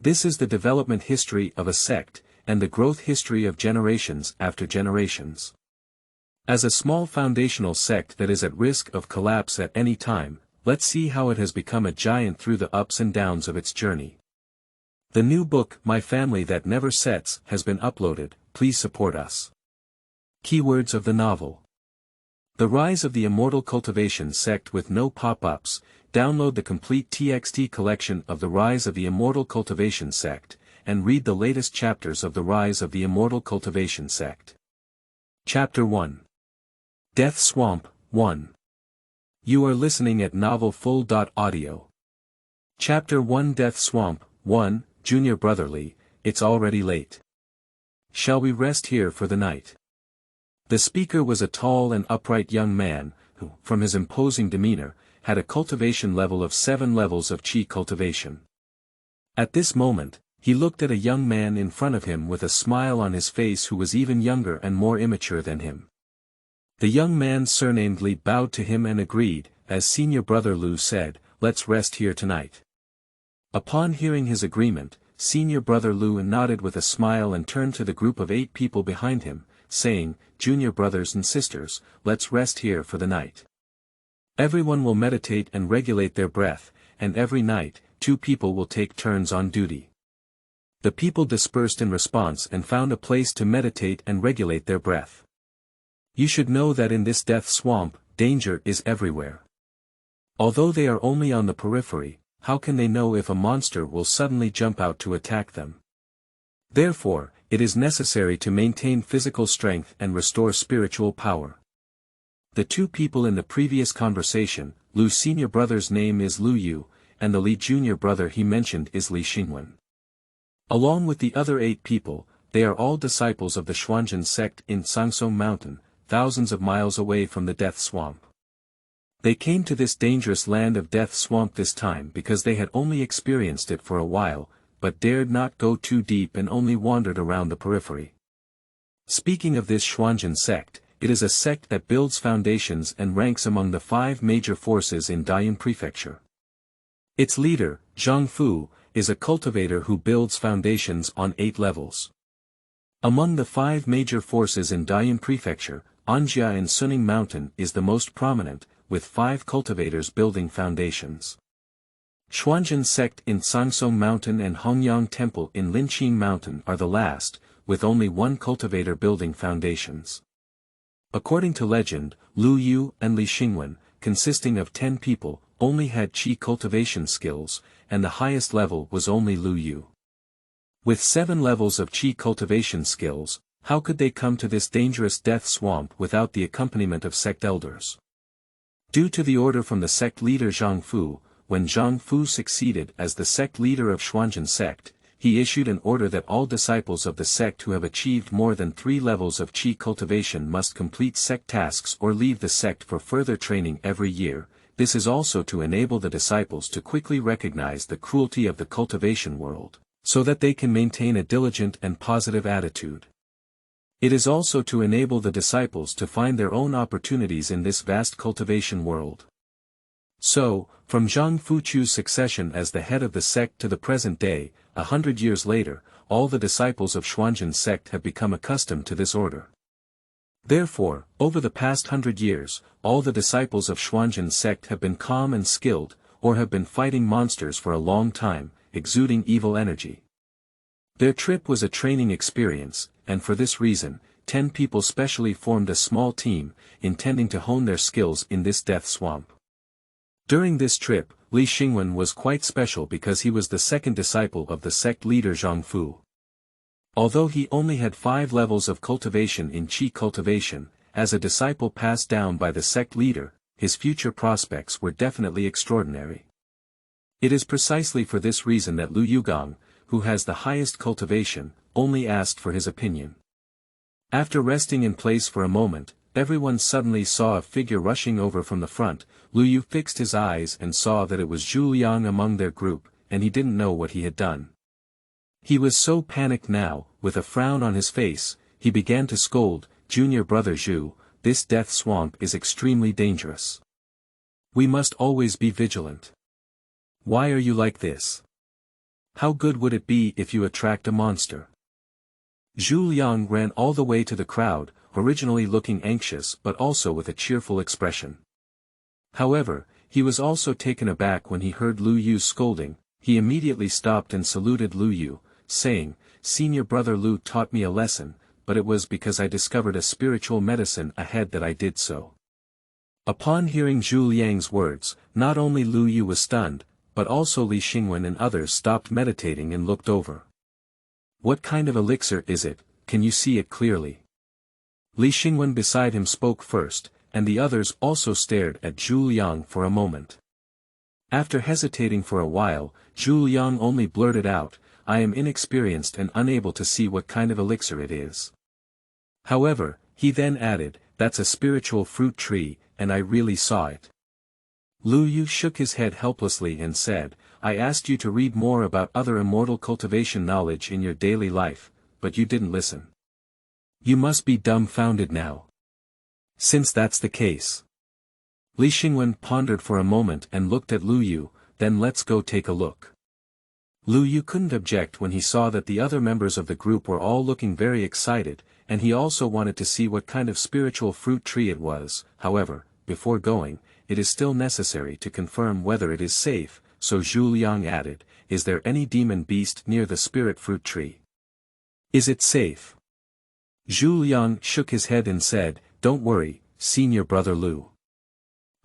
This is the development history of a sect, and the growth history of generations after generations. As a small foundational sect that is at risk of collapse at any time, let's see how it has become a giant through the ups and downs of its journey. The new book, My Family That Never Sets, has been uploaded. Please support us. Keywords of the novel. The Rise of the Immortal Cultivation Sect with no pop-ups. Download the complete TXT collection of The Rise of the Immortal Cultivation Sect, and read the latest chapters of The Rise of the Immortal Cultivation Sect. Chapter 1. Death Swamp, 1. You are listening at novelfull.audio. Chapter 1 Death Swamp, 1, Junior Brotherly, it's already late. Shall we rest here for the night? The speaker was a tall and upright young man, who, from his imposing demeanor, had a cultivation level of 7 levels of Qi cultivation. At this moment, he looked at a young man in front of him with a smile on his face who was even younger and more immature than him. The young man surnamed Li bowed to him and agreed, as senior brother Lu said, let's rest here tonight. Upon hearing his agreement, senior brother Lu nodded with a smile and turned to the group of 8 people behind him, saying, Junior brothers and sisters, let's rest here for the night. Everyone will meditate and regulate their breath, and every night, 2 people will take turns on duty. The people dispersed in response and found a place to meditate and regulate their breath. You should know that in this death swamp, danger is everywhere. Although they are only on the periphery, how can they know if a monster will suddenly jump out to attack them? Therefore, it is necessary to maintain physical strength and restore spiritual power. The 2 people in the previous conversation, Lu's senior brother's name is Lu Yu, and the Li junior brother he mentioned is Li Xingwen. Along with the other 8 people, they are all disciples of the Xuanzhen sect in Sangsong Mountain, thousands of miles away from the Death Swamp. They came to this dangerous land of Death Swamp this time because they had only experienced it for a while, but dared not go too deep and only wandered around the periphery. Speaking of this Xuanzhen sect, it is a sect that builds foundations and ranks among the 5 major forces in Dayun Prefecture. Its leader, Zhang Fu, is a cultivator who builds foundations on 8 levels. Among the 5 major forces in Dayun Prefecture, Anjia and Suning Mountain is the most prominent, with 5 cultivators building foundations. Xuanzhen sect in Sangsong Mountain and Hongyang Temple in Linqing Mountain are the last, with only 1 cultivator building foundations. According to legend, Lu Yu and Li Xingwen, consisting of 10 people, only had Qi cultivation skills, and the highest level was only Lu Yu. With 7 levels of Qi cultivation skills, how could they come to this dangerous death swamp without the accompaniment of sect elders? Due to the order from the sect leader Zhang Fu, when Zhang Fu succeeded as the sect leader of Xuanzhen sect, he issued an order that all disciples of the sect who have achieved more than 3 levels of Qi cultivation must complete sect tasks or leave the sect for further training every year. This is also to enable the disciples to quickly recognize the cruelty of the cultivation world, so that they can maintain a diligent and positive attitude. It is also to enable the disciples to find their own opportunities in this vast cultivation world. So, from Zhang Fuchu's succession as the head of the sect to the present day, 100 years later, all the disciples of Xuanzhen sect have become accustomed to this order. Therefore, over the past 100 years, all the disciples of Xuanzhen sect have been calm and skilled, or have been fighting monsters for a long time, exuding evil energy. Their trip was a training experience, and for this reason, 10 people specially formed a small team, intending to hone their skills in this death swamp. During this trip, Li Xingwen was quite special because he was the second disciple of the sect leader Zhang Fu. Although he only had 5 levels of cultivation in Qi cultivation, as a disciple passed down by the sect leader, his future prospects were definitely extraordinary. It is precisely for this reason that Lu Yugang, who has the highest cultivation, only asked for his opinion. After resting in place for a moment, everyone suddenly saw a figure rushing over from the front. Lu Yu fixed his eyes and saw that it was Zhu Liang among their group, and he didn't know what he had done. He was so panicked now, with a frown on his face, he began to scold, "Junior brother Zhu, this death swamp is extremely dangerous. We must always be vigilant. Why are you like this? How good would it be if you attract a monster? Zhu Liang ran all the way to the crowd, originally looking anxious but also with a cheerful expression. However, he was also taken aback when he heard Lu Yu's scolding. He immediately stopped and saluted Lu Yu, saying, "Senior brother Lu taught me a lesson, but it was because I discovered a spiritual medicine ahead that I did so." Upon hearing Zhu Liang's words, not only Lu Yu was stunned, but also Li Xingwen and others stopped meditating and looked over. "What kind of elixir is it? Can you see it clearly?" Li Xingwen beside him spoke first, and the others also stared at Zhu Liang for a moment. After hesitating for a while, Zhu Liang only blurted out, "I am inexperienced and unable to see what kind of elixir it is." However, he then added, "That's a spiritual fruit tree, and I really saw it." Lu Yu shook his head helplessly and said, "I asked you to read more about other immortal cultivation knowledge in your daily life, but you didn't listen. You must be dumbfounded now. Since that's the case." Li Xingwen pondered for a moment and looked at Lu Yu, "Then let's go take a look." Lu Yu couldn't object when he saw that the other members of the group were all looking very excited, and he also wanted to see what kind of spiritual fruit tree it was. However, before going, it is still necessary to confirm whether it is safe, so Zhu Liang added, "Is there any demon beast near the spirit fruit tree? Is it safe?" Zhu Liang shook his head and said, "Don't worry, senior brother Lu.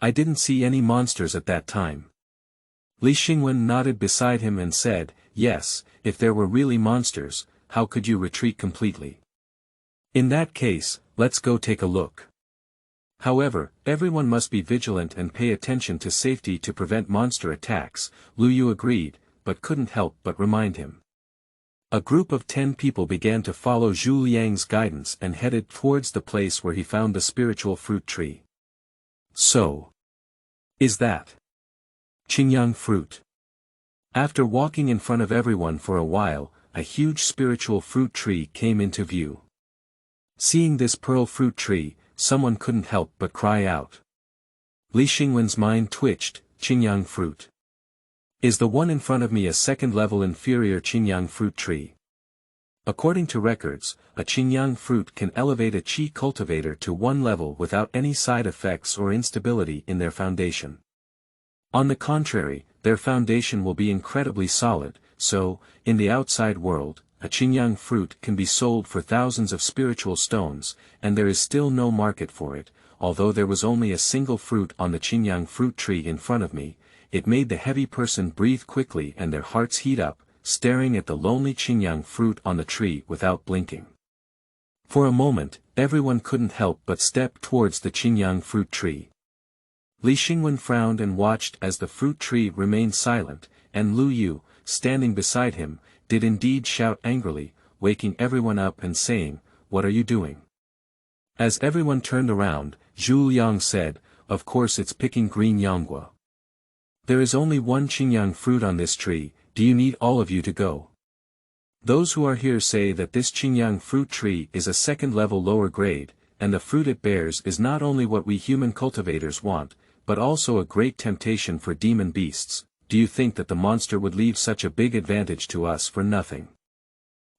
I didn't see any monsters at that time." Li Xingwen nodded beside him and said, "Yes, if there were really monsters, how could you retreat completely? In that case, let's go take a look. However, everyone must be vigilant and pay attention to safety to prevent monster attacks." Lu Yu agreed, but couldn't help but remind him. A group of 10 people began to follow Zhu Liang's guidance and headed towards the place where he found the spiritual fruit tree. "So, is that Qingyang fruit?" After walking in front of everyone for a while, a huge spiritual fruit tree came into view. Seeing this pearl fruit tree, someone couldn't help but cry out. Li Xingwen's mind twitched. "Qingyang fruit. Is the one in front of me a second-level inferior Qingyang fruit tree?" According to records, a Qingyang fruit can elevate a qi cultivator to one level without any side effects or instability in their foundation. On the contrary, their foundation will be incredibly solid, so, in the outside world, a Qingyang fruit can be sold for thousands of spiritual stones, and there is still no market for it. Although there was only a single fruit on the Qingyang fruit tree in front of me, it made the heavy person breathe quickly and their hearts heat up, staring at the lonely Qingyang fruit on the tree without blinking. For a moment, everyone couldn't help but step towards the Qingyang fruit tree. Li Xingwen frowned and watched as the fruit tree remained silent, and Lu Yu, standing beside him, did indeed shout angrily, waking everyone up and saying, "What are you doing?" As everyone turned around, Zhu Liang said, "Of course it's picking green yonggua. There is only one Qingyang fruit on this tree. Do you need all of you to go? Those who are here say that this Qingyang fruit tree is a second-level lower grade, and the fruit it bears is not only what we human cultivators want, but also a great temptation for demon beasts. Do you think that the monster would leave such a big advantage to us for nothing?"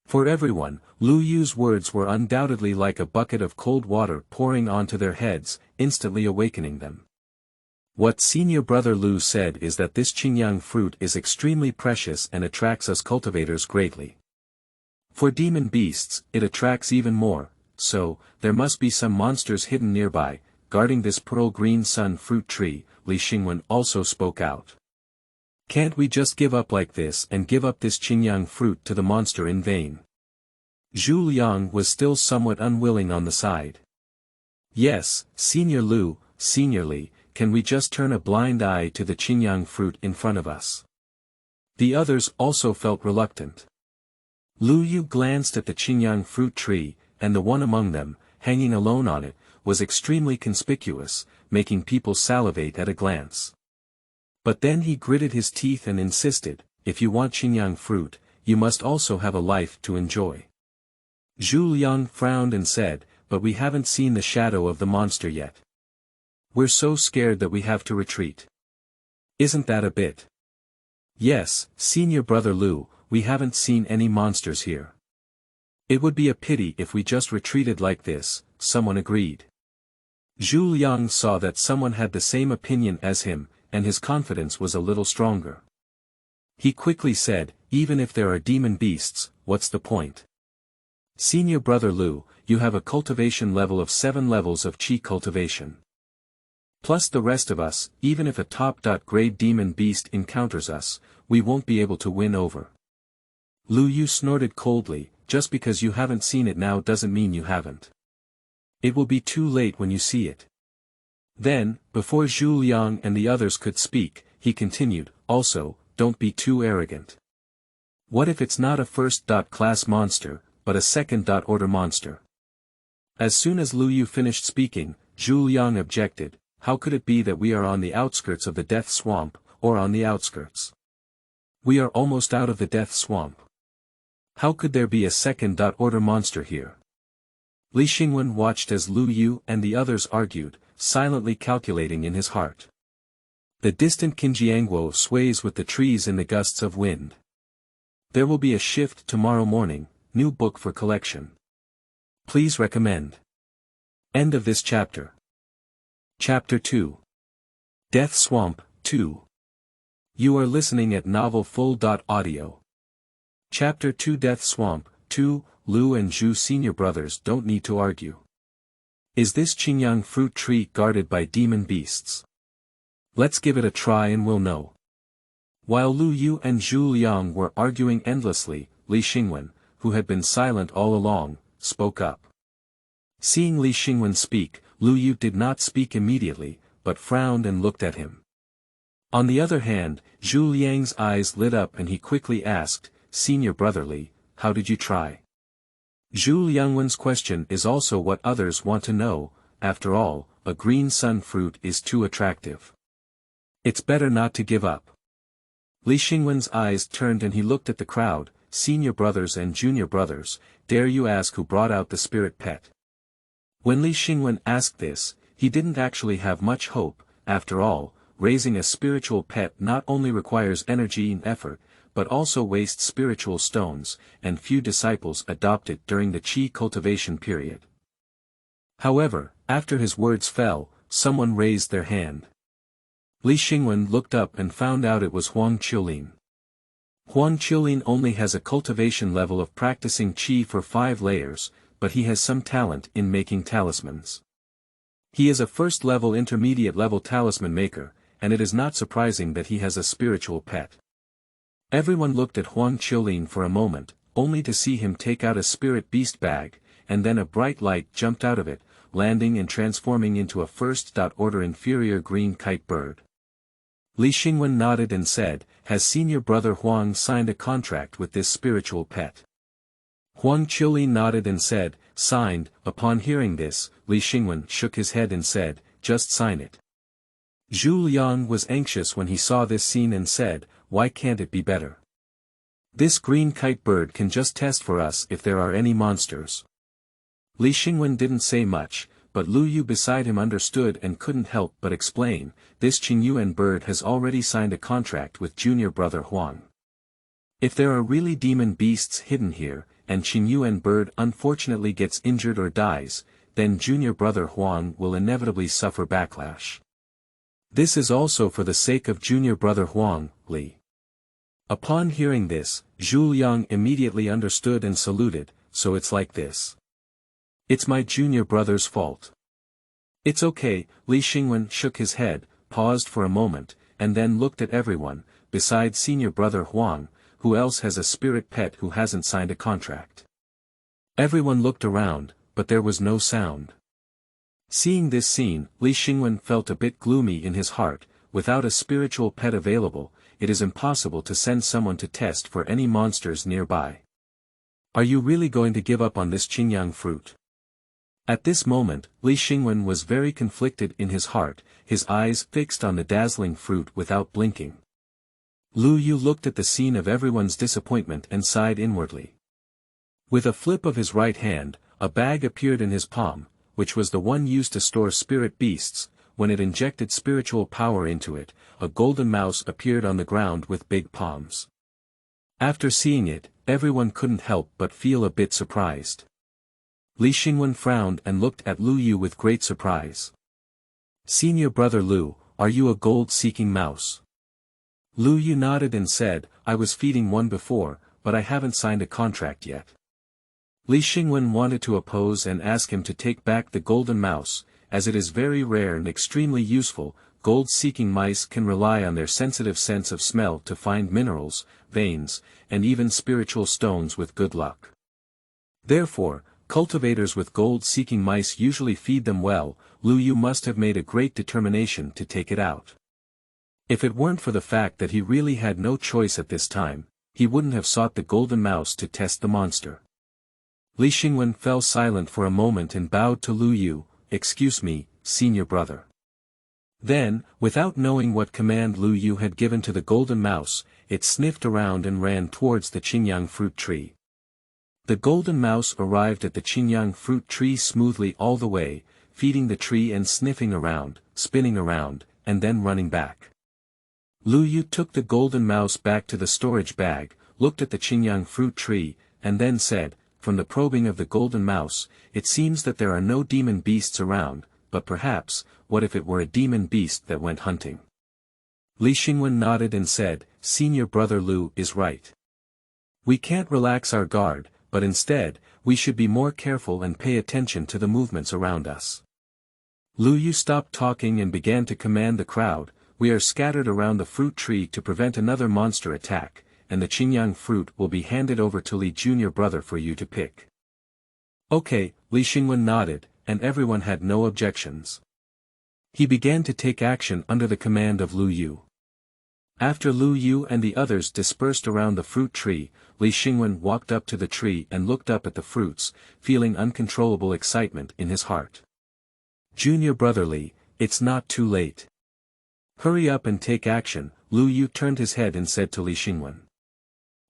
For everyone, Lu Yu's words were undoubtedly like a bucket of cold water pouring onto their heads, instantly awakening them. What senior brother Lu said is that this Qingyang fruit is extremely precious and attracts us cultivators greatly. For demon beasts, it attracts even more, so, there must be some monsters hidden nearby, guarding this pearl green sun fruit tree. Li Xingwen also spoke out. "Can't we just give up like this and give up this Qingyang fruit to the monster in vain?" Zhu Liang was still somewhat unwilling on the side. "Yes, Senior Lu, Senior Li, can we just turn a blind eye to the Qingyang fruit in front of us?" The others also felt reluctant. Lu Yu glanced at the Qingyang fruit tree, and the one among them, hanging alone on it, was extremely conspicuous, making people salivate at a glance. But then he gritted his teeth and insisted, "If you want Qingyang fruit, you must also have a life to enjoy." Zhu Liang frowned and said, "But we haven't seen the shadow of the monster yet. We're so scared that we have to retreat. Isn't that a bit?" "Yes, Senior Brother Lu, we haven't seen any monsters here. It would be a pity if we just retreated like this, someone agreed. Zhu Liang saw that someone had the same opinion as him, and his confidence was a little stronger. He quickly said, even if there are demon beasts, what's the point? Senior brother Lu, you have a cultivation level of 7 levels of Qi cultivation. Plus the rest of us, even if a top-grade demon beast encounters us, we won't be able to win over. Lu Yu snorted coldly, just because you haven't seen it now doesn't mean you haven't. It will be too late when you see it. Then, before Zhu Liang and the others could speak, he continued, also, don't be too arrogant. What if it's not a first-class monster, but a second-order monster? As soon as Lu Yu finished speaking, Zhu Liang objected, how could it be that we are on the outskirts of the Death Swamp, or on the outskirts? We are almost out of the Death Swamp. How could there be a second-order monster here? Li Xingwen watched as Lu Yu and the others argued, silently calculating in his heart. The distant Qinjiangguo sways with the trees in the gusts of wind. There will be a shift tomorrow morning, new book for collection. Please recommend. End of this chapter. Chapter 2. Death Swamp, 2. You are listening at novelfull.audio. Chapter 2 Death Swamp, 2, Lu and Zhu senior brothers don't need to argue. Is this Qingyang fruit tree guarded by demon beasts? Let's give it a try and we'll know. While Lu Yu and Zhu Liang were arguing endlessly, Li Xingwen, who had been silent all along, spoke up. Seeing Li Xingwen speak, Lu Yu did not speak immediately, but frowned and looked at him. On the other hand, Zhu Liang's eyes lit up and he quickly asked, Senior brother Li, how did you try? Zhu Liangwen's question is also what others want to know, after all, a green sun fruit is too attractive. It's better not to give up. Li Xingwen's eyes turned and he looked at the crowd, senior brothers and junior brothers, dare you ask who brought out the spirit pet? When Li Xingwen asked this, he didn't actually have much hope, after all, raising a spiritual pet not only requires energy and effort, but also wastes spiritual stones, and few disciples adopt it during the Qi cultivation period. However, after his words fell, someone raised their hand. Li Xingwen looked up and found out it was Huang Qiulin. Huang Qiulin only has a cultivation level of practicing Qi for 5 layers, but he has some talent in making talismans. He is a first-level intermediate-level talisman maker, and it is not surprising that he has a spiritual pet. Everyone looked at Huang Qiulin for a moment, only to see him take out a spirit beast bag, and then a bright light jumped out of it, landing and transforming into a first-order inferior green kite bird. Li Xingwen nodded and said, has senior brother Huang signed a contract with this spiritual pet? Huang Qiulin nodded and said, signed. Upon hearing this, Li Xingwen shook his head and said, just sign it. Zhu Liang was anxious when he saw this scene and said, why can't it be better? This green kite bird can just test for us if there are any monsters. Li Xingwen didn't say much, but Lu Yu beside him understood and couldn't help but explain, this Qingyuan bird has already signed a contract with junior brother Huang. If there are really demon beasts hidden here, and Qingyuan bird unfortunately gets injured or dies, then junior brother Huang will inevitably suffer backlash. This is also for the sake of junior brother Huang, Li. Upon hearing this, Zhu Liang immediately understood and saluted, so it's like this. It's my junior brother's fault. It's okay, Li Xingwen shook his head, paused for a moment, and then looked at everyone, besides senior brother Huang, who else has a spirit pet who hasn't signed a contract. Everyone looked around, but there was no sound. Seeing this scene, Li Xingwen felt a bit gloomy in his heart. Without a spiritual pet available, it is impossible to send someone to test for any monsters nearby. Are you really going to give up on this Qingyang fruit? At this moment, Li Xingwen was very conflicted in his heart, his eyes fixed on the dazzling fruit without blinking. Lu Yu looked at the scene of everyone's disappointment and sighed inwardly. With a flip of his right hand, a bag appeared in his palm, which was the one used to store spirit beasts. When it injected spiritual power into it, a golden mouse appeared on the ground with big palms. After seeing it, everyone couldn't help but feel a bit surprised. Li Xingwen frowned and looked at Lu Yu with great surprise. "Senior brother Lu, are you a gold-seeking mouse?" Lu Yu nodded and said, "I was feeding one before, but I haven't signed a contract yet." Li Xingwen wanted to oppose and ask him to take back the golden mouse, as it is very rare and extremely useful. Gold-seeking mice can rely on their sensitive sense of smell to find minerals, veins, and even spiritual stones with good luck. Therefore, cultivators with gold-seeking mice usually feed them well. Lu Yu must have made a great determination to take it out. If it weren't for the fact that he really had no choice at this time, he wouldn't have sought the golden mouse to test the monster. Li Xingwen fell silent for a moment and bowed to Lu Yu. "Excuse me, senior brother." Then, without knowing what command Lu Yu had given to the golden mouse, it sniffed around and ran towards the Qingyang fruit tree. The golden mouse arrived at the Qingyang fruit tree smoothly all the way, feeding the tree and sniffing around, spinning around, and then running back. Lu Yu took the golden mouse back to the storage bag, looked at the Qingyang fruit tree, and then said, "From the probing of the golden mouse, it seems that there are no demon beasts around, but perhaps, what if it were a demon beast that went hunting?" Li Xingwen nodded and said, "Senior brother Lu is right. We can't relax our guard, but instead, we should be more careful and pay attention to the movements around us." Lu Yu stopped talking and began to command the crowd. "We are scattered around the fruit tree to prevent another monster attack, and the Qingyang fruit will be handed over to Li junior brother for you to pick." "Okay," Li Xingwen nodded, and everyone had no objections. He began to take action under the command of Lu Yu. After Lu Yu and the others dispersed around the fruit tree, Li Xingwen walked up to the tree and looked up at the fruits, feeling uncontrollable excitement in his heart. "Junior brother Li, it's not too late. Hurry up and take action." Lu Yu turned his head and said to Li Xingwen.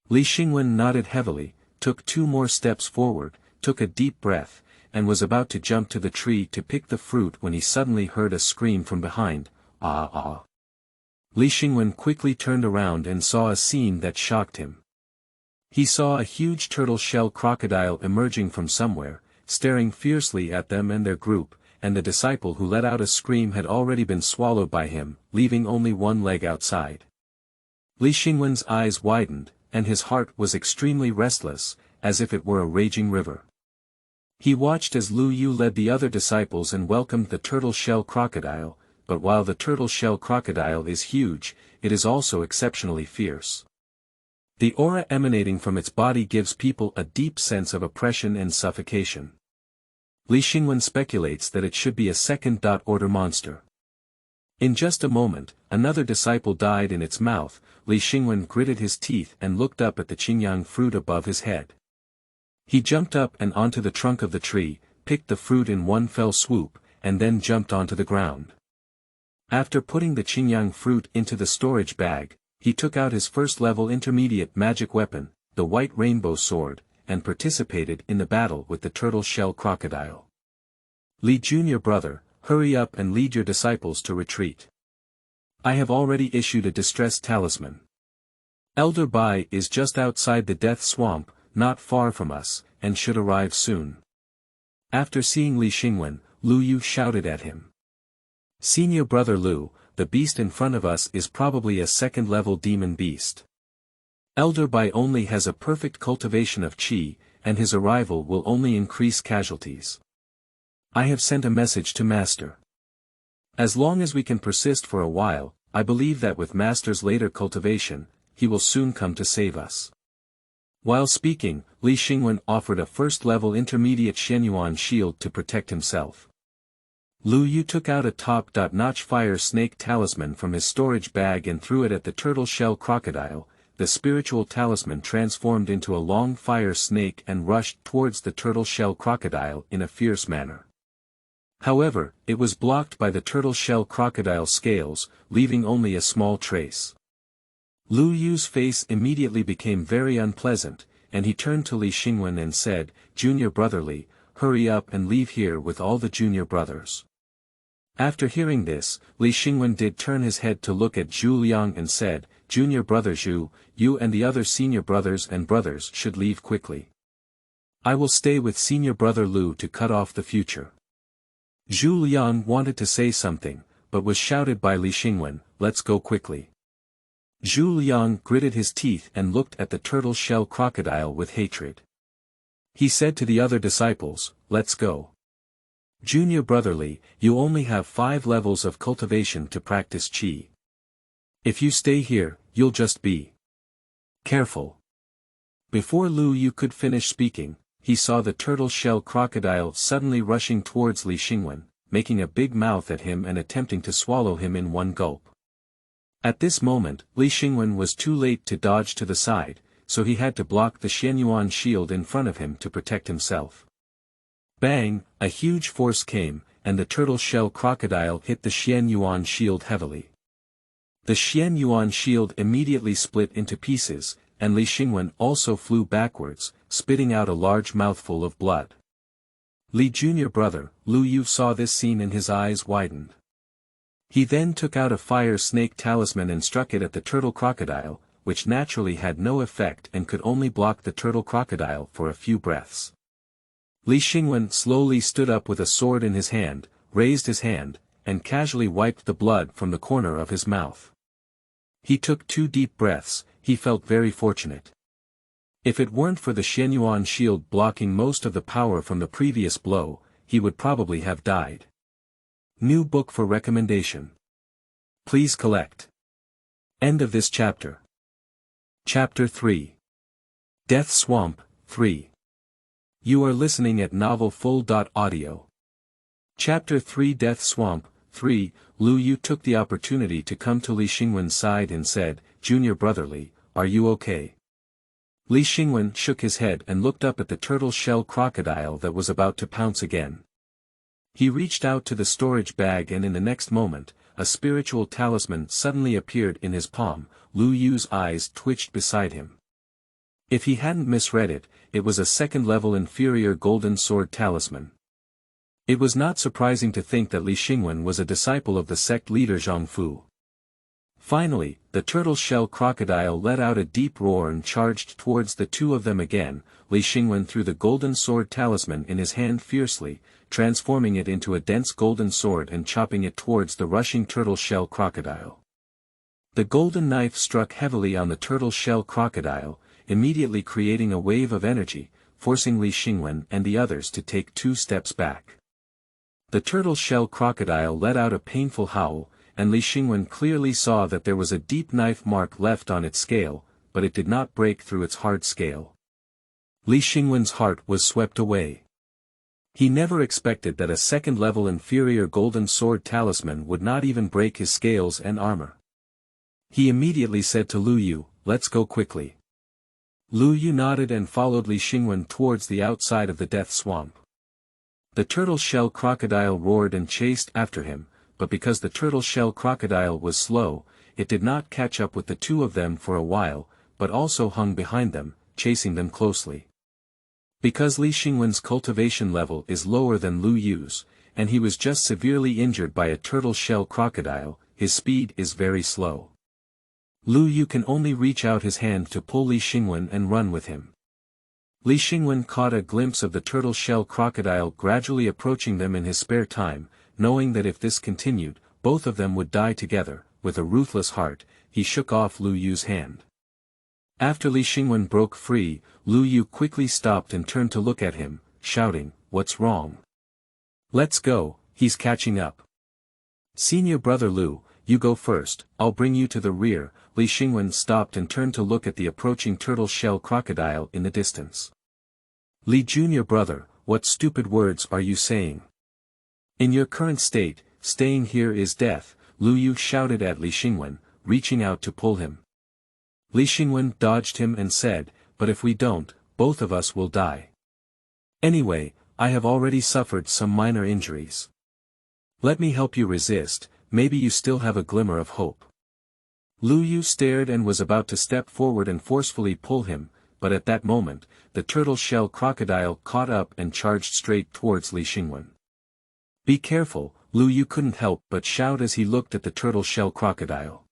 Li Xingwen nodded heavily, took 2 more steps forward, took a deep breath, and was about to jump to the tree to pick the fruit when he suddenly heard a scream from behind. "Ah ah." Li Xingwen quickly turned around and saw a scene that shocked him. He saw a huge turtle shell crocodile emerging from somewhere, staring fiercely at them and their group, and the disciple who let out a scream had already been swallowed by him, leaving only one leg outside. Li Xingwen's eyes widened, and his heart was extremely restless, as if it were a raging river. He watched as Lu Yu led the other disciples and welcomed the turtle shell crocodile, but while the turtle shell crocodile is huge, it is also exceptionally fierce. The aura emanating from its body gives people a deep sense of oppression and suffocation. Li Xingwen speculates that it should be a second-order monster. In just a moment, another disciple died in its mouth. Li Xingwen gritted his teeth and looked up at the Qingyang fruit above his head. He jumped up and onto the trunk of the tree, picked the fruit in one fell swoop, and then jumped onto the ground. After putting the Qingyang fruit into the storage bag, he took out his first-level intermediate magic weapon, the White Rainbow Sword, and participated in the battle with the turtle shell crocodile. "Li junior brother, hurry up and lead your disciples to retreat. I have already issued a distress talisman. Elder Bai is just outside the Death Swamp, not far from us, and should arrive soon." After seeing Li Xingwen, Lu Yu shouted at him. "Senior brother Lu, the beast in front of us is probably a second-level demon beast. Elder Bai only has a perfect cultivation of qi, and his arrival will only increase casualties. I have sent a message to Master. As long as we can persist for a while, I believe that with Master's later cultivation, he will soon come to save us." While speaking, Li Xingwen offered a first-level intermediate Shenyuan shield to protect himself. Lu Yu took out a top-notch fire snake talisman from his storage bag and threw it at the turtle shell crocodile. The spiritual talisman transformed into a long fire snake and rushed towards the turtle shell crocodile in a fierce manner. However, it was blocked by the turtle shell crocodile scales, leaving only a small trace. Lu Yu's face immediately became very unpleasant, and he turned to Li Xingwen and said, "Junior brother Li, hurry up and leave here with all the junior brothers." After hearing this, Li Xingwen did turn his head to look at Zhu Liang and said, "Junior brother Zhu, you and the other senior brothers should leave quickly. I will stay with senior brother Lu to cut off the future." Zhu Liang wanted to say something, but was shouted by Li Xingwen, "Let's go quickly." Zhu Liang gritted his teeth and looked at the turtle shell crocodile with hatred. He said to the other disciples, "Let's go. Junior brother Li, you only have 5 levels of cultivation to practice qi. If you stay here, you'll just be careful." Before Lu Yu could finish speaking, he saw the turtle shell crocodile suddenly rushing towards Li Xingwen, making a big mouth at him and attempting to swallow him in one gulp. At this moment, Li Xingwen was too late to dodge to the side, so he had to block the Xianyuan shield in front of him to protect himself. Bang, a huge force came, and the turtle shell crocodile hit the Xianyuan shield heavily. The Xianyuan shield immediately split into pieces, and Li Xingwen also flew backwards, spitting out a large mouthful of blood. Li junior brother, Lu Yu saw this scene and his eyes widened. He then took out a fire snake talisman and struck it at the turtle crocodile, which naturally had no effect and could only block the turtle crocodile for a few breaths. Li Xingwen slowly stood up with a sword in his hand, raised his hand, and casually wiped the blood from the corner of his mouth. He took 2 deep breaths. He felt very fortunate. If it weren't for the Xianyuan shield blocking most of the power from the previous blow, he would probably have died. New book for recommendation. Please collect. End of this chapter. Chapter 3. Death Swamp, 3. You are listening at novelfull.audio. Chapter 3 Death Swamp, 3. Lu Yu took the opportunity to come to Li Xingwen's side and said, "Junior brother Li, are you okay?" Li Xingwen shook his head and looked up at the turtle shell crocodile that was about to pounce again. He reached out to the storage bag and in the next moment, a spiritual talisman suddenly appeared in his palm. Lu Yu's eyes twitched beside him. If he hadn't misread it, it was a 2nd-level inferior golden sword talisman. It was not surprising to think that Li Xingwen was a disciple of the sect leader Zhang Fu. Finally, the turtle shell crocodile let out a deep roar and charged towards the 2 of them again. Li Xingwen threw the golden sword talisman in his hand fiercely, transforming it into a dense golden sword and chopping it towards the rushing turtle shell crocodile. The golden knife struck heavily on the turtle shell crocodile, immediately creating a wave of energy, forcing Li Xingwen and the others to take 2 steps back. The turtle shell crocodile let out a painful howl, and Li Xingwen clearly saw that there was a deep knife mark left on its scale, but it did not break through its hard scale. Li Xingwen's heart was swept away. He never expected that a 2nd-level inferior golden sword talisman would not even break his scales and armor. He immediately said to Lu Yu, "Let's go quickly." Lu Yu nodded and followed Li Xingwen towards the outside of the death swamp. The turtle shell crocodile roared and chased after him, but because the turtle shell crocodile was slow, it did not catch up with the 2 of them for a while, but also hung behind them, chasing them closely. Because Li Xingwen's cultivation level is lower than Lu Yu's, and he was just severely injured by a turtle shell crocodile, his speed is very slow. Lu Yu can only reach out his hand to pull Li Xingwen and run with him. Li Xingwen caught a glimpse of the turtle shell crocodile gradually approaching them in his spare time, knowing that if this continued, both of them would die together. With a ruthless heart, he shook off Lu Yu's hand. After Li Xingwen broke free, Lu Yu quickly stopped and turned to look at him, shouting, "What's wrong? Let's go, he's catching up." "Senior brother Lu, you go first, I'll bring you to the rear." Li Xingwen stopped and turned to look at the approaching turtle shell crocodile in the distance. "Li junior brother, what stupid words are you saying? In your current state, staying here is death," Lu Yu shouted at Li Xingwen, reaching out to pull him. Li Xingwen dodged him and said, "But if we don't, both of us will die. Anyway, I have already suffered some minor injuries. Let me help you resist, maybe you still have a glimmer of hope." Lu Yu stared and was about to step forward and forcefully pull him, but at that moment, the turtle shell crocodile caught up and charged straight towards Li Xingwen. "Be careful," Lu Yu couldn't help but shout as he looked at the turtle shell crocodile.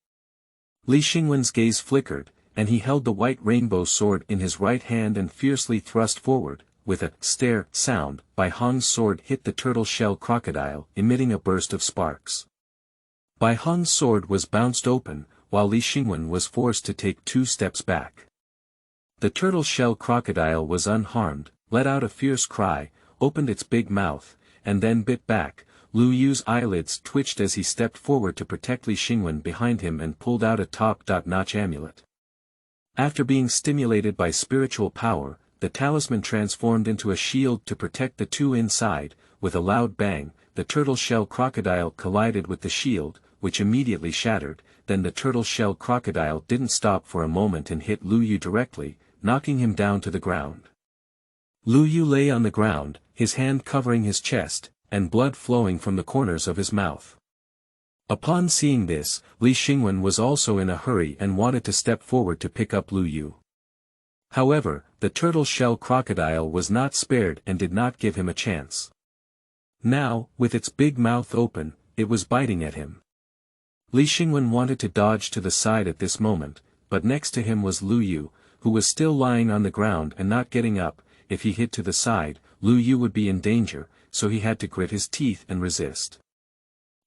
Li Xingwen's gaze flickered, and he held the white rainbow sword in his right hand and fiercely thrust forward. With a stare sound, Bai Hong's sword hit the turtle shell crocodile, emitting a burst of sparks. Bai Hong's sword was bounced open, while Li Xingwen was forced to take 2 steps back. The turtle shell crocodile was unharmed, let out a fierce cry, opened its big mouth, and then bit back. Lu Yu's eyelids twitched as he stepped forward to protect Li Xingwen behind him and pulled out a top-notch amulet. After being stimulated by spiritual power, the talisman transformed into a shield to protect the two inside. With a loud bang, the turtle shell crocodile collided with the shield, which immediately shattered. Then the turtle shell crocodile didn't stop for a moment and hit Lu Yu directly, knocking him down to the ground. Lu Yu lay on the ground, his hand covering his chest, and blood flowing from the corners of his mouth. Upon seeing this, Li Xingwen was also in a hurry and wanted to step forward to pick up Lu Yu. However, the turtle shell crocodile was not spared and did not give him a chance. Now, with its big mouth open, it was biting at him. Li Xingwen wanted to dodge to the side at this moment, but next to him was Lu Yu, who was still lying on the ground and not getting up. If he hid to the side, Lu Yu would be in danger, so he had to grit his teeth and resist.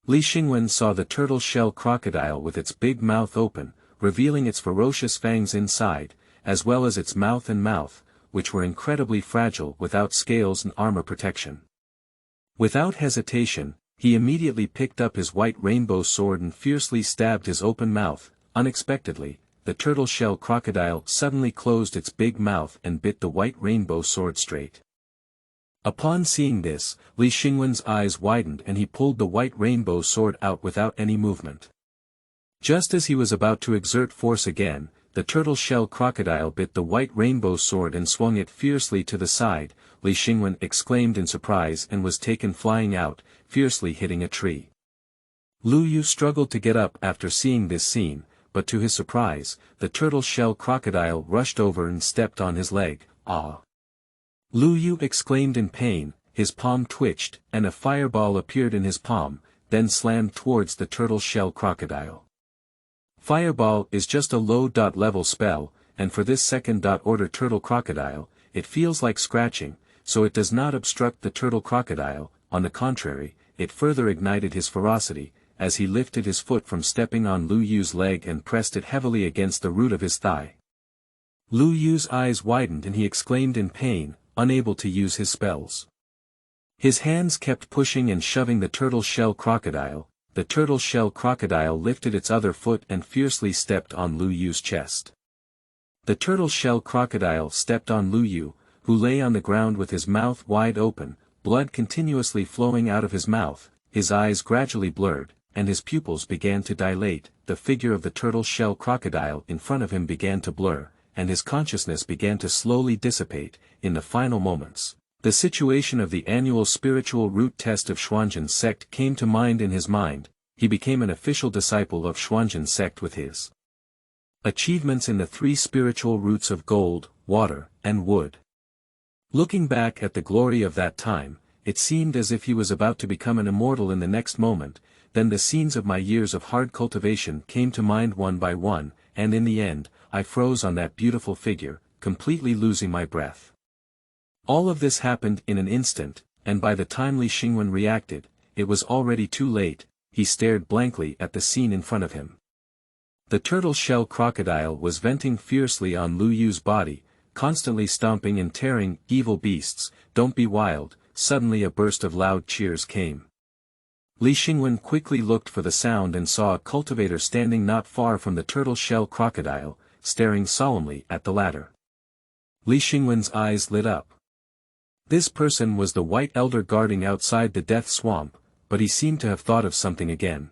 Li Xingwen saw the turtle shell crocodile with its big mouth open, revealing its ferocious fangs inside, as well as its mouth, which were incredibly fragile without scales and armor protection. Without hesitation, he immediately picked up his white rainbow sword and fiercely stabbed his open mouth. Unexpectedly, the turtle shell crocodile suddenly closed its big mouth and bit the white rainbow sword straight. Upon seeing this, Li Xingwen's eyes widened and he pulled the white rainbow sword out without any movement. Just as he was about to exert force again, the turtle shell crocodile bit the white rainbow sword and swung it fiercely to the side. Li Xingwen exclaimed in surprise and was taken flying out, fiercely hitting a tree. Lu Yu struggled to get up after seeing this scene, but to his surprise, the turtle shell crocodile rushed over and stepped on his leg. Ah! Lu Yu exclaimed in pain, his palm twitched, and a fireball appeared in his palm, then slammed towards the turtle shell crocodile. Fireball is just a low-level spell, and for this second-order turtle crocodile, it feels like scratching, so it does not obstruct the turtle crocodile. On the contrary, it further ignited his ferocity, as he lifted his foot from stepping on Lu Yu's leg and pressed it heavily against the root of his thigh. Lu Yu's eyes widened and he exclaimed in pain, unable to use his spells. His hands kept pushing and shoving the turtle shell crocodile. The turtle shell crocodile lifted its other foot and fiercely stepped on Lu Yu's chest. The turtle shell crocodile stepped on Lu Yu, who lay on the ground with his mouth wide open, blood continuously flowing out of his mouth. His eyes gradually blurred, and his pupils began to dilate. The figure of the turtle shell crocodile in front of him began to blur, and his consciousness began to slowly dissipate. In the final moments, the situation of the annual spiritual root test of Xuanzhen sect came to mind in his mind. He became an official disciple of Xuanzhen sect with his achievements in the 3 spiritual roots of gold, water, and wood. Looking back at the glory of that time, it seemed as if he was about to become an immortal in the next moment. Then the scenes of my years of hard cultivation came to mind one by one, and in the end, I froze on that beautiful figure, completely losing my breath. All of this happened in an instant, and by the time Li Xingwen reacted, it was already too late. He stared blankly at the scene in front of him. The turtle shell crocodile was venting fiercely on Lu Yu's body, constantly stomping and tearing. Evil beasts, don't be wild. Suddenly a burst of loud cheers came. Li Xingwen quickly looked for the sound and saw a cultivator standing not far from the turtle shell crocodile, staring solemnly at the latter. Li Xingwen's eyes lit up. This person was the white elder guarding outside the death swamp, but he seemed to have thought of something again.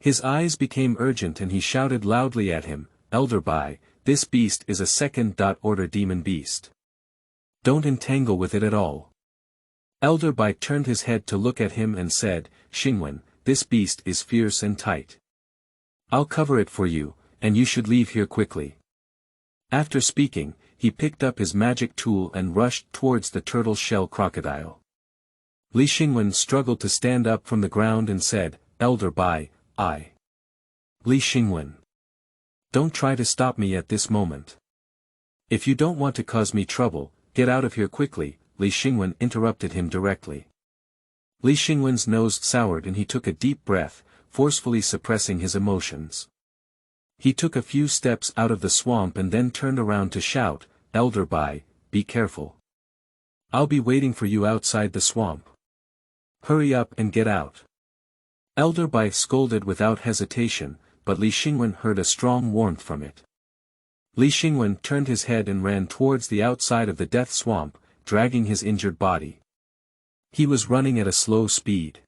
His eyes became urgent and he shouted loudly at him, "Elder Bai, this beast is a second-order demon beast. Don't entangle with it at all." Elder Bai turned his head to look at him and said, "Xingwen, this beast is fierce and tight. I'll cover it for you, and you should leave here quickly." After speaking, he picked up his magic tool and rushed towards the turtle shell crocodile. Li Xingwen struggled to stand up from the ground and said, "Elder Bai, Li Xingwen. Don't try to stop me at this moment. If you don't want to cause me trouble, get out of here quickly," Li Xingwen interrupted him directly. Li Xingwen's nose soured and he took a deep breath, forcefully suppressing his emotions. He took a few steps out of the swamp and then turned around to shout, "Elder Bai, be careful. I'll be waiting for you outside the swamp. Hurry up and get out." Elder Bai scolded without hesitation, but Li Xingwen heard a strong warmth from it. Li Xingwen turned his head and ran towards the outside of the death swamp, dragging his injured body. He was running at a slow speed.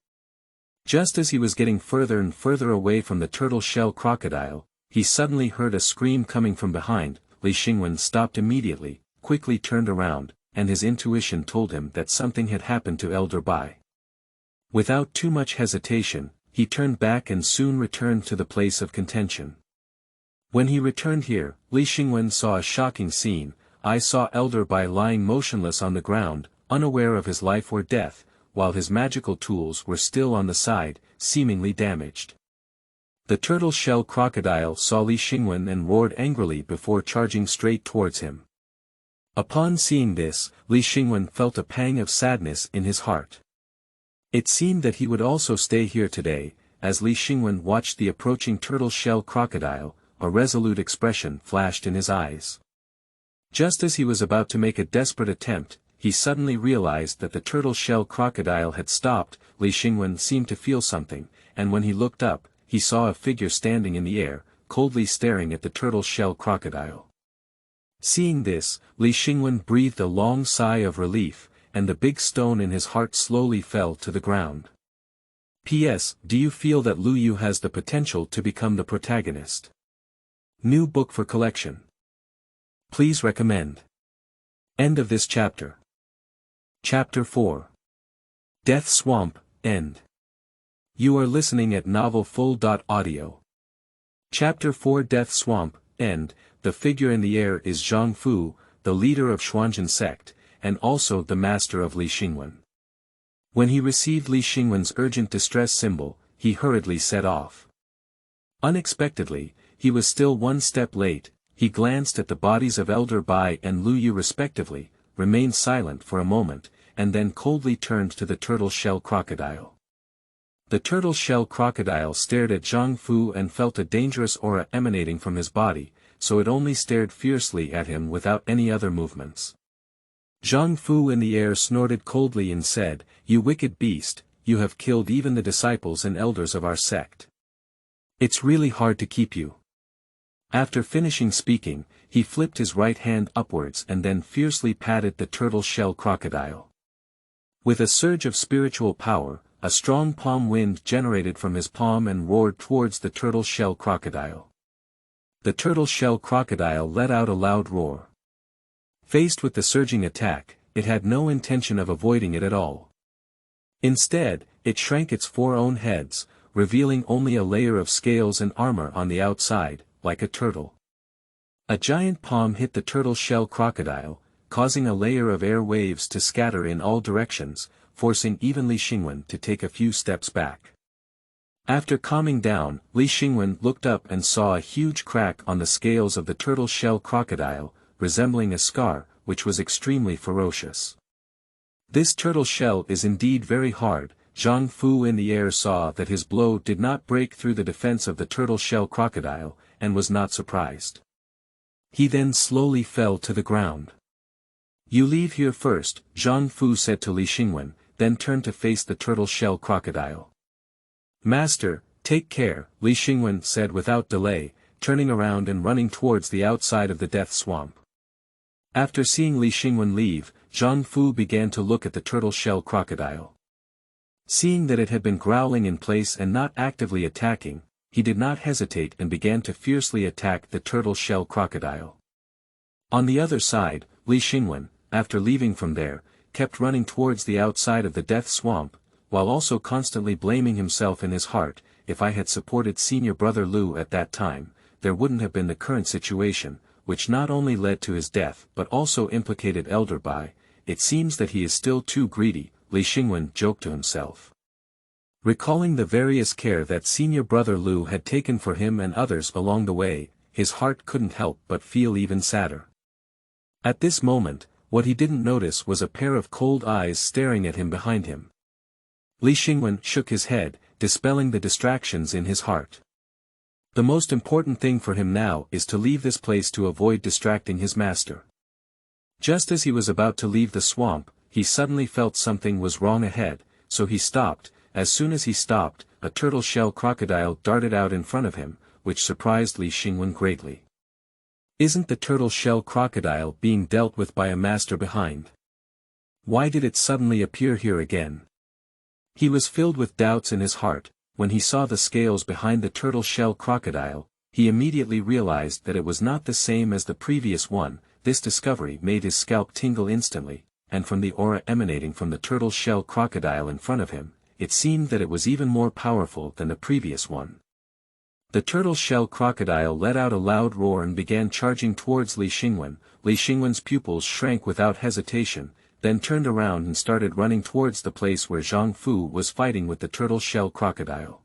Just as he was getting further and further away from the turtle shell crocodile, he suddenly heard a scream coming from behind. Li Xingwen stopped immediately, quickly turned around, and his intuition told him that something had happened to Elder Bai. Without too much hesitation, he turned back and soon returned to the place of contention. When he returned here, Li Xingwen saw a shocking scene. I saw Elder Bai lying motionless on the ground, unaware of his life or death, while his magical tools were still on the side, seemingly damaged. The turtle shell crocodile saw Li Xingwen and roared angrily before charging straight towards him. Upon seeing this, Li Xingwen felt a pang of sadness in his heart. It seemed that he would also stay here today. As Li Xingwen watched the approaching turtle shell crocodile, a resolute expression flashed in his eyes. Just as he was about to make a desperate attempt, he suddenly realized that the turtle shell crocodile had stopped. Li Xingwen seemed to feel something, and when he looked up, he saw a figure standing in the air, coldly staring at the turtle shell crocodile. Seeing this, Li Xingwen breathed a long sigh of relief, and the big stone in his heart slowly fell to the ground. P.S. Do you feel that Lu Yu has the potential to become the protagonist? New book for collection. Please recommend. End of this chapter. Chapter 4. Death Swamp, End. You are listening at novelfull.audio. Chapter 4 Death Swamp, End. The figure in the air is Zhang Fu, the leader of Xuanzhen sect, and also the master of Li Xingwen. When he received Li Xingwen's urgent distress symbol, he hurriedly set off. Unexpectedly, he was still one step late. He glanced at the bodies of Elder Bai and Lu Yu respectively, remained silent for a moment, and then coldly turned to the turtle shell crocodile. The turtle shell crocodile stared at Zhang Fu and felt a dangerous aura emanating from his body, so it only stared fiercely at him without any other movements. Zhang Fu in the air snorted coldly and said, "You wicked beast, you have killed even the disciples and elders of our sect. It's really hard to keep you." After finishing speaking, he flipped his right hand upwards and then fiercely patted the turtle shell crocodile. With a surge of spiritual power, a strong palm wind generated from his palm and roared towards the turtle shell crocodile. The turtle shell crocodile let out a loud roar. Faced with the surging attack, it had no intention of avoiding it at all. Instead, it shrank its four own heads, revealing only a layer of scales and armor on the outside, like a turtle. A giant palm hit the turtle shell crocodile, causing a layer of air waves to scatter in all directions, forcing even Li Xingwen to take a few steps back. After calming down, Li Xingwen looked up and saw a huge crack on the scales of the turtle shell crocodile, resembling a scar, which was extremely ferocious. This turtle shell is indeed very hard. Zhang Fu in the air saw that his blow did not break through the defense of the turtle shell crocodile, and was not surprised. He then slowly fell to the ground. "You leave here first," Zhang Fu said to Li Xingwen, then turned to face the turtle shell crocodile. "Master, take care," Li Xingwen said without delay, turning around and running towards the outside of the death swamp. After seeing Li Xingwen leave, Zhang Fu began to look at the turtle shell crocodile. Seeing that it had been growling in place and not actively attacking, he did not hesitate and began to fiercely attack the turtle shell crocodile. On the other side, Li Xingwen, after leaving from there, kept running towards the outside of the death swamp, while also constantly blaming himself in his heart. If I had supported senior brother Lu at that time, there wouldn't have been the current situation, which not only led to his death but also implicated Elder Bai. It seems that he is still too greedy. Li Xingwen joked to himself. Recalling the various care that senior brother Lu had taken for him and others along the way, his heart couldn't help but feel even sadder. At this moment, what he didn't notice was a pair of cold eyes staring at him behind him. Li Xingwen shook his head, dispelling the distractions in his heart. The most important thing for him now is to leave this place to avoid distracting his master. Just as he was about to leave the swamp, he suddenly felt something was wrong ahead, so he stopped. As soon as he stopped, a turtle shell crocodile darted out in front of him, which surprised Li Xingwen greatly. Isn't the turtle shell crocodile being dealt with by a master behind? Why did it suddenly appear here again? He was filled with doubts in his heart. When he saw the scales behind the turtle shell crocodile, he immediately realized that it was not the same as the previous one. This discovery made his scalp tingle instantly, and from the aura emanating from the turtle shell crocodile in front of him, it seemed that it was even more powerful than the previous one. The turtle shell crocodile let out a loud roar and began charging towards Li Xingwen. Li Xingwen's pupils shrank without hesitation, then turned around and started running towards the place where Zhang Fu was fighting with the turtle shell crocodile.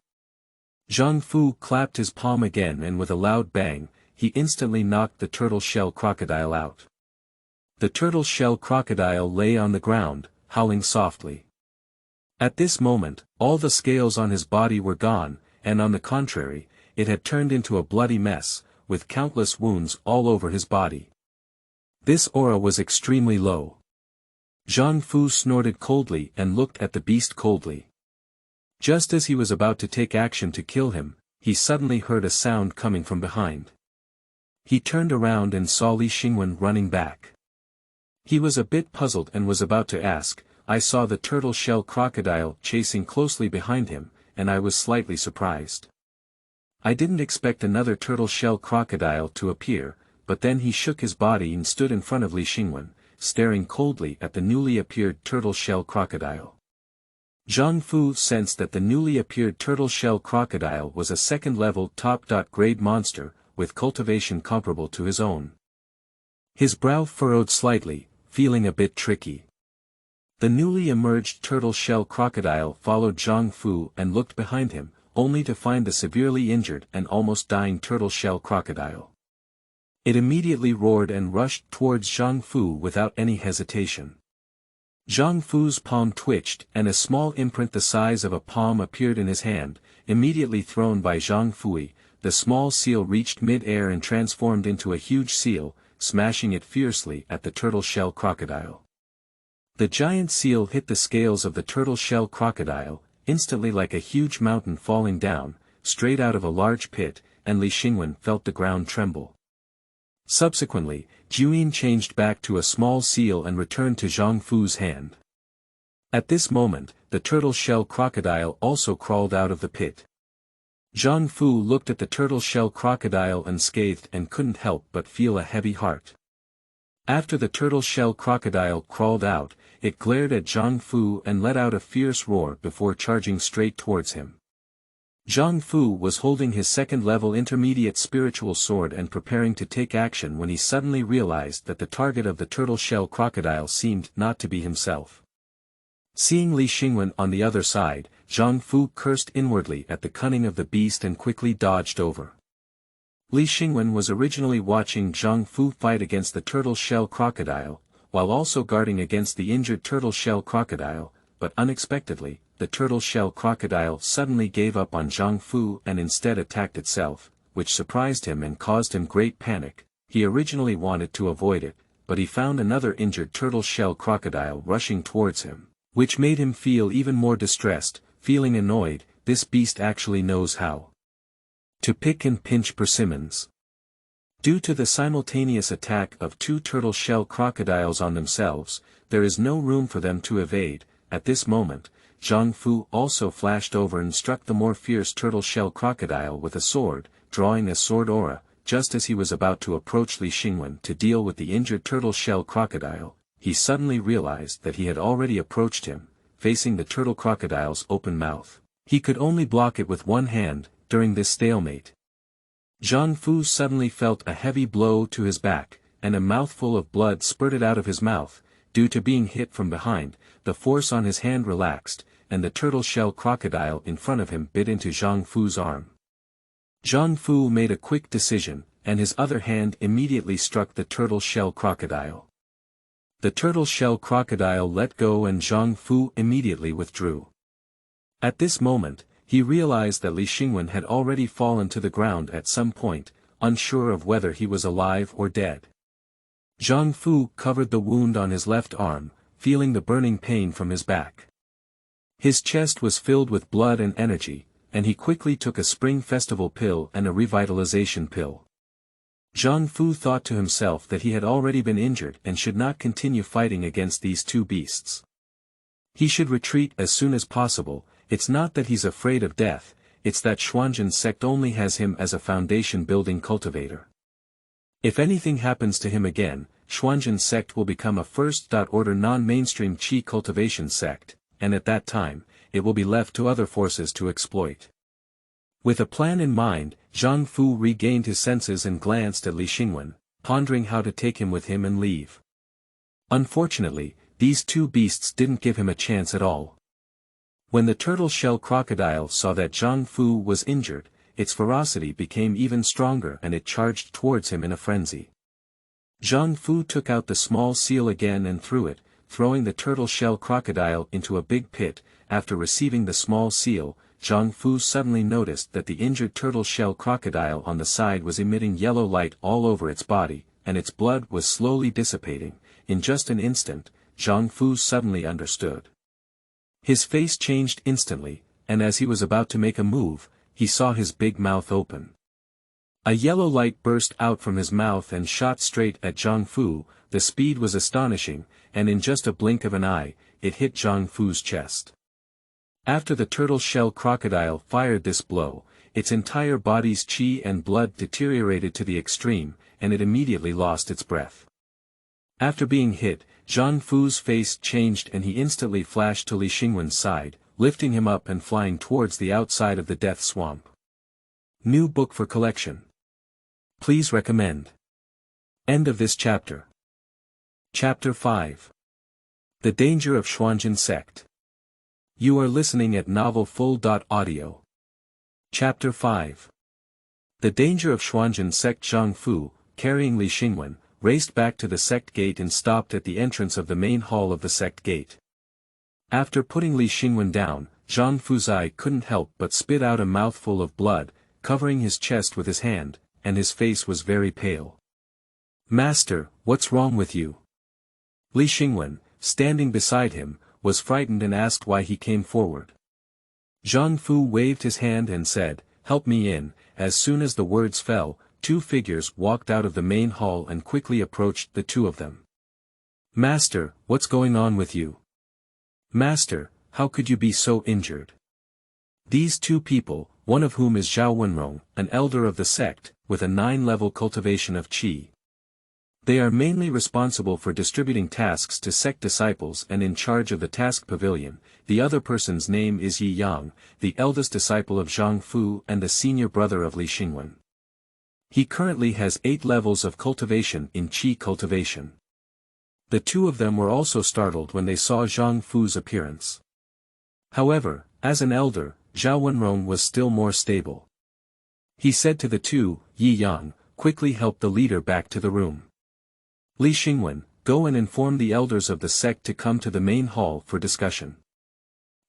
Zhang Fu clapped his palm again and with a loud bang, he instantly knocked the turtle shell crocodile out. The turtle shell crocodile lay on the ground, howling softly. At this moment, all the scales on his body were gone, and on the contrary, it had turned into a bloody mess, with countless wounds all over his body. This aura was extremely low. Zhang Fu snorted coldly and looked at the beast coldly. Just as he was about to take action to kill him, he suddenly heard a sound coming from behind. He turned around and saw Li Xingwen running back. He was a bit puzzled and was about to ask, "I saw the turtle shell crocodile chasing closely behind him, and I was slightly surprised. I didn't expect another turtle shell crocodile to appear," but then he shook his body and stood in front of Li Xingwen, staring coldly at the newly appeared turtle shell crocodile. Zhang Fu sensed that the newly appeared turtle shell crocodile was a second-level top-grade monster, with cultivation comparable to his own. His brow furrowed slightly, feeling a bit tricky. The newly emerged turtle shell crocodile followed Zhang Fu and looked behind him, only to find the severely injured and almost dying turtle shell crocodile. It immediately roared and rushed towards Zhang Fu without any hesitation. Zhang Fu's palm twitched and a small imprint the size of a palm appeared in his hand, immediately thrown by Zhang Fui. The small seal reached mid-air and transformed into a huge seal, smashing it fiercely at the turtle shell crocodile. The giant seal hit the scales of the turtle shell crocodile, instantly like a huge mountain falling down, straight out of a large pit, and Li Xingwen felt the ground tremble. Subsequently, Juyin changed back to a small seal and returned to Zhang Fu's hand. At this moment, the turtle shell crocodile also crawled out of the pit. Zhang Fu looked at the turtle shell crocodile unscathed and couldn't help but feel a heavy heart. After the turtle shell crocodile crawled out, it glared at Zhang Fu and let out a fierce roar before charging straight towards him. Zhang Fu was holding his second-level intermediate spiritual sword and preparing to take action when he suddenly realized that the target of the turtle shell crocodile seemed not to be himself. Seeing Li Xingwen on the other side, Zhang Fu cursed inwardly at the cunning of the beast and quickly dodged over. Li Xingwen was originally watching Zhang Fu fight against the turtle shell crocodile, while also guarding against the injured turtle shell crocodile, but unexpectedly, the turtle shell crocodile suddenly gave up on Zhang Fu and instead attacked itself, which surprised him and caused him great panic. He originally wanted to avoid it, but he found another injured turtle shell crocodile rushing towards him, which made him feel even more distressed. Feeling annoyed, this beast actually knows how to pick and pinch persimmons. Due to the simultaneous attack of two turtle shell crocodiles on themselves, there is no room for them to evade. At this moment, Zhang Fu also flashed over and struck the more fierce turtle shell crocodile with a sword, drawing a sword aura. Just as he was about to approach Li Xingwen to deal with the injured turtle shell crocodile, he suddenly realized that he had already approached him, facing the turtle crocodile's open mouth. He could only block it with one hand. During this stalemate, Zhang Fu suddenly felt a heavy blow to his back, and a mouthful of blood spurted out of his mouth. due to being hit from behind, the force on his hand relaxed, and the turtle shell crocodile in front of him bit into Zhang Fu's arm. Zhang Fu made a quick decision, and his other hand immediately struck the turtle shell crocodile. The turtle shell crocodile let go and Zhang Fu immediately withdrew. At this moment, he realized that Li Xingwen had already fallen to the ground at some point, unsure of whether he was alive or dead. Zhang Fu covered the wound on his left arm, feeling the burning pain from his back. His chest was filled with blood and energy, and he quickly took a spring festival pill and a revitalization pill. Zhang Fu thought to himself that he had already been injured and should not continue fighting against these two beasts. He should retreat as soon as possible. It's not that he's afraid of death, it's that Xuanzhen sect only has him as a foundation-building cultivator. If anything happens to him again, Xuanzhen sect will become a first-order non-mainstream qi cultivation sect, and at that time, it will be left to other forces to exploit. With a plan in mind, Zhang Fu regained his senses and glanced at Li Xingwen, pondering how to take him with him and leave. Unfortunately, these two beasts didn't give him a chance at all. When the turtle shell crocodile saw that Zhang Fu was injured, its ferocity became even stronger and it charged towards him in a frenzy. Zhang Fu took out the small seal again and threw it, throwing the turtle shell crocodile into a big pit. After receiving the small seal, Zhang Fu suddenly noticed that the injured turtle shell crocodile on the side was emitting yellow light all over its body, and its blood was slowly dissipating. In just an instant, Zhang Fu suddenly understood. His face changed instantly, and as he was about to make a move, he saw his big mouth open. A yellow light burst out from his mouth and shot straight at Zhang Fu. The speed was astonishing, and in just a blink of an eye, it hit Zhang Fu's chest. After the turtle shell crocodile fired this blow, its entire body's qi and blood deteriorated to the extreme, and it immediately lost its breath. After being hit, Zhang Fu's face changed and he instantly flashed to Li Xingwen's side, lifting him up and flying towards the outside of the death swamp. New book for collection. Please recommend. End of this chapter. Chapter 5. The Danger of Xuanzhen Sect. You are listening at novelfull.audio. Chapter 5. The Danger of Xuanzhen Sect. Zhang Fu, carrying Li Xingwen, raced back to the sect gate and stopped at the entrance of the main hall of the sect gate. After putting Li Xingwen down, Zhang Fu's eye couldn't help but spit out a mouthful of blood, covering his chest with his hand, and his face was very pale. "Master, what's wrong with you?" Li Xingwen, standing beside him, was frightened and asked why he came forward. Zhang Fu waved his hand and said, "Help me in." As soon as the words fell, two figures walked out of the main hall and quickly approached the two of them. "Master, what's going on with you?" "Master, how could you be so injured?" These two people, one of whom is Zhao Wenrong, an elder of the sect, with a 9-level cultivation of qi. They are mainly responsible for distributing tasks to sect disciples and in charge of the task pavilion. The other person's name is Yi Yang, the eldest disciple of Zhang Fu and the senior brother of Li Xingwen. He currently has 8 levels of cultivation in qi cultivation. The two of them were also startled when they saw Zhang Fu's appearance. However, as an elder, Zhao Wenrong was still more stable. He said to the two, "Yi Yang, quickly help the leader back to the room. Li Xingwen, go and inform the elders of the sect to come to the main hall for discussion.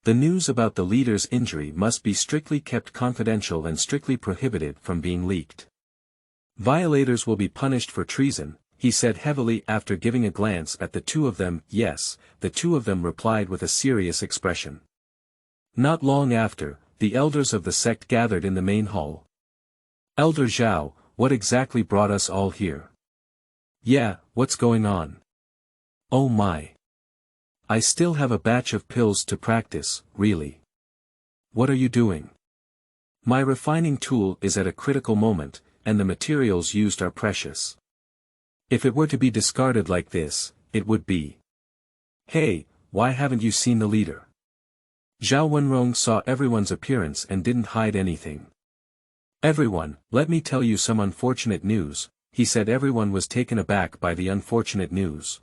The news about the leader's injury must be strictly kept confidential and strictly prohibited from being leaked. Violators will be punished for treason," he said heavily after giving a glance at the two of them. "Yes," the two of them replied with a serious expression. Not long after, the elders of the sect gathered in the main hall. "Elder Zhao, what exactly brought us all here?" "Yeah, what's going on?" "Oh my. I still have a batch of pills to practice, really." "What are you doing?" "My refining tool is at a critical moment, and the materials used are precious. If it were to be discarded like this, it would be." "Hey, why haven't you seen the leader?" Zhao Wenrong saw everyone's appearance and didn't hide anything. "Everyone, let me tell you some unfortunate news," he said. Everyone was taken aback by the unfortunate news.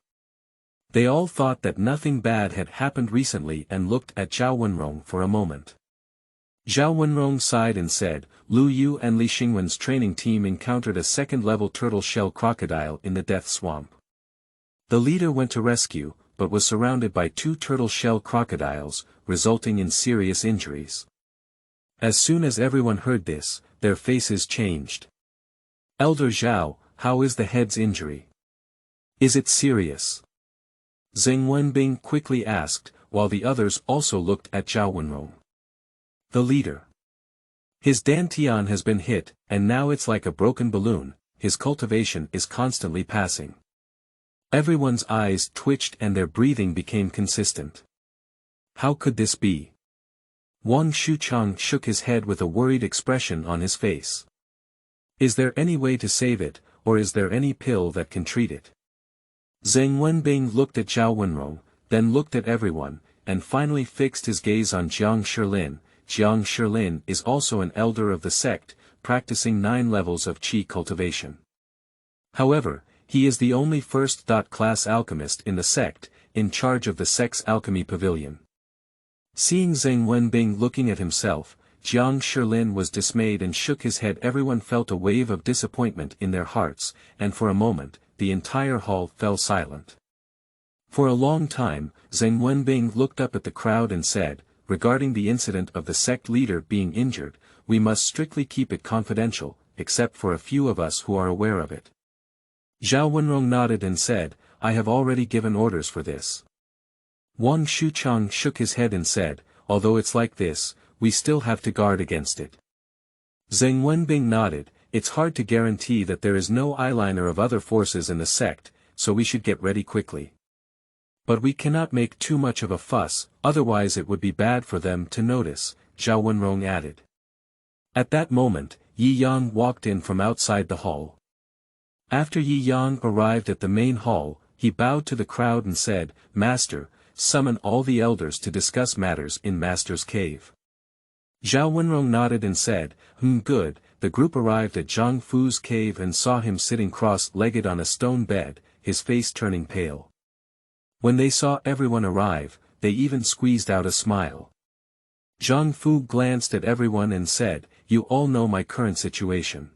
They all thought that nothing bad had happened recently and looked at Zhao Wenrong for a moment. Zhao Wenrong sighed and said, Lu Yu and Li Xingwen's training team encountered a second-level turtle shell crocodile in the death swamp. The leader went to rescue, but was surrounded by 2 turtle shell crocodiles, resulting in serious injuries. As soon as everyone heard this, their faces changed. Elder Zhao, how is the head's injury? Is it serious? Zheng Wenbing quickly asked, while the others also looked at Zhao Wenrong. The leader. His dantian has been hit, and now it's like a broken balloon, his cultivation is constantly passing. Everyone's eyes twitched and their breathing became consistent. How could this be? Wang Shuchang shook his head with a worried expression on his face. Is there any way to save it, or is there any pill that can treat it? Zheng Wenbing looked at Zhao Wenrong, then looked at everyone, and finally fixed his gaze on Jiang Shilin. Jiang Shilin is also an elder of the sect, practicing 9 levels of qi cultivation. However, he is the only first-class alchemist in the sect, in charge of the sect's alchemy pavilion. Seeing Zheng Wenbing looking at himself, Jiang Shilin was dismayed and shook his head. Everyone felt a wave of disappointment in their hearts, and for a moment, the entire hall fell silent. For a long time, Zheng Wenbing looked up at the crowd and said, regarding the incident of the sect leader being injured, we must strictly keep it confidential, except for a few of us who are aware of it. Zhao Wenrong nodded and said, I have already given orders for this. Wang Shuchang shook his head and said, although it's like this, we still have to guard against it. Zheng Wenbing nodded, it's hard to guarantee that there is no eyeliner of other forces in the sect, so we should get ready quickly. But we cannot make too much of a fuss, otherwise it would be bad for them to notice, Zhao Wenrong added. At that moment, Yi Yang walked in from outside the hall. After Yi Yang arrived at the main hall, he bowed to the crowd and said, Master, summon all the elders to discuss matters in Master's cave. Zhao Wenrong nodded and said, good. The group arrived at Zhang Fu's cave and saw him sitting cross-legged on a stone bed, his face turning pale. When they saw everyone arrive, they even squeezed out a smile. Zhang Fu glanced at everyone and said, you all know my current situation.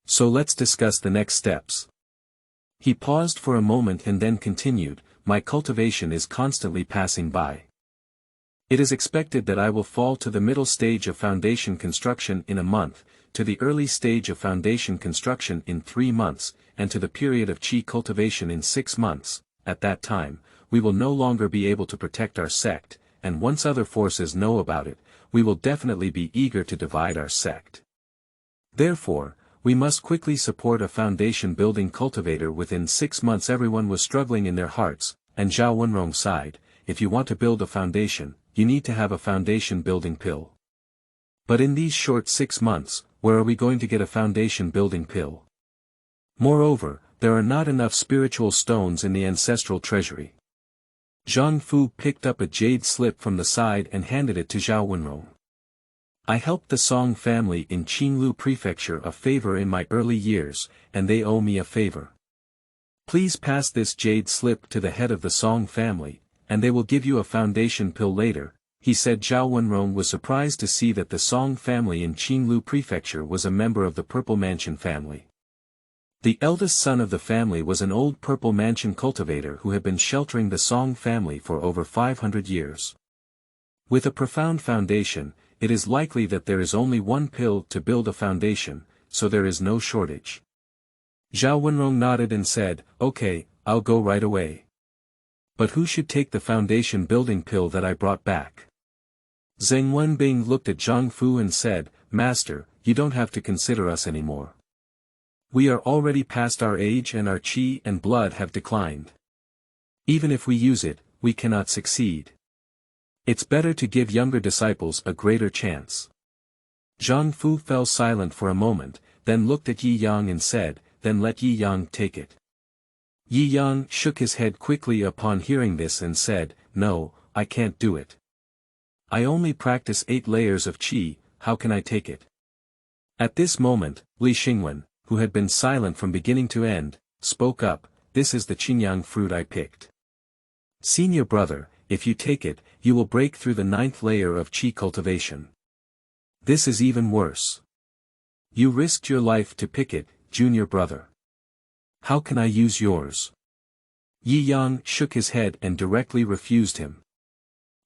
So let's discuss the next steps. He paused for a moment and then continued, my cultivation is constantly passing by. It is expected that I will fall to the middle stage of foundation construction in a month, to the early stage of foundation construction in 3 months, and to the period of qi cultivation in 6 months. At that time, we will no longer be able to protect our sect, and once other forces know about it, we will definitely be eager to divide our sect. Therefore, we must quickly support a foundation-building cultivator within 6 months. Everyone was struggling in their hearts, and Zhao Wenrong sighed, if you want to build a foundation, you need to have a foundation-building pill. But in these short 6 months, where are we going to get a foundation-building pill? Moreover, there are not enough spiritual stones in the ancestral treasury. Zhang Fu picked up a jade slip from the side and handed it to Zhao Wenrong. I helped the Song family in Qinglu Prefecture a favor in my early years, and they owe me a favor. Please pass this jade slip to the head of the Song family, and they will give you a foundation pill later, he said. Zhao Wenrong was surprised to see that the Song family in Qinglu Prefecture was a member of the Purple Mansion family. The eldest son of the family was an old Purple Mansion cultivator who had been sheltering the Song family for over 500 years. With a profound foundation, it is likely that there is only one pill to build a foundation, so there is no shortage. Zhao Wenrong nodded and said, okay, I'll go right away. But who should take the foundation building pill that I brought back? Zheng Wenbing looked at Zhang Fu and said, Master, you don't have to consider us anymore. We are already past our age and our qi and blood have declined. Even if we use it, we cannot succeed. It's better to give younger disciples a greater chance. Zhang Fu fell silent for a moment, then looked at Yi Yang and said, then let Yi Yang take it. Yi Yang shook his head quickly upon hearing this and said, no, I can't do it. I only practice 8 layers of qi, how can I take it? At this moment, Li Xingwen, who had been silent from beginning to end, spoke up, this is the Qingyang fruit I picked. Senior brother, if you take it, you will break through the 9th layer of qi cultivation. This is even worse. You risked your life to pick it, junior brother. How can I use yours? Yi Yang shook his head and directly refused him.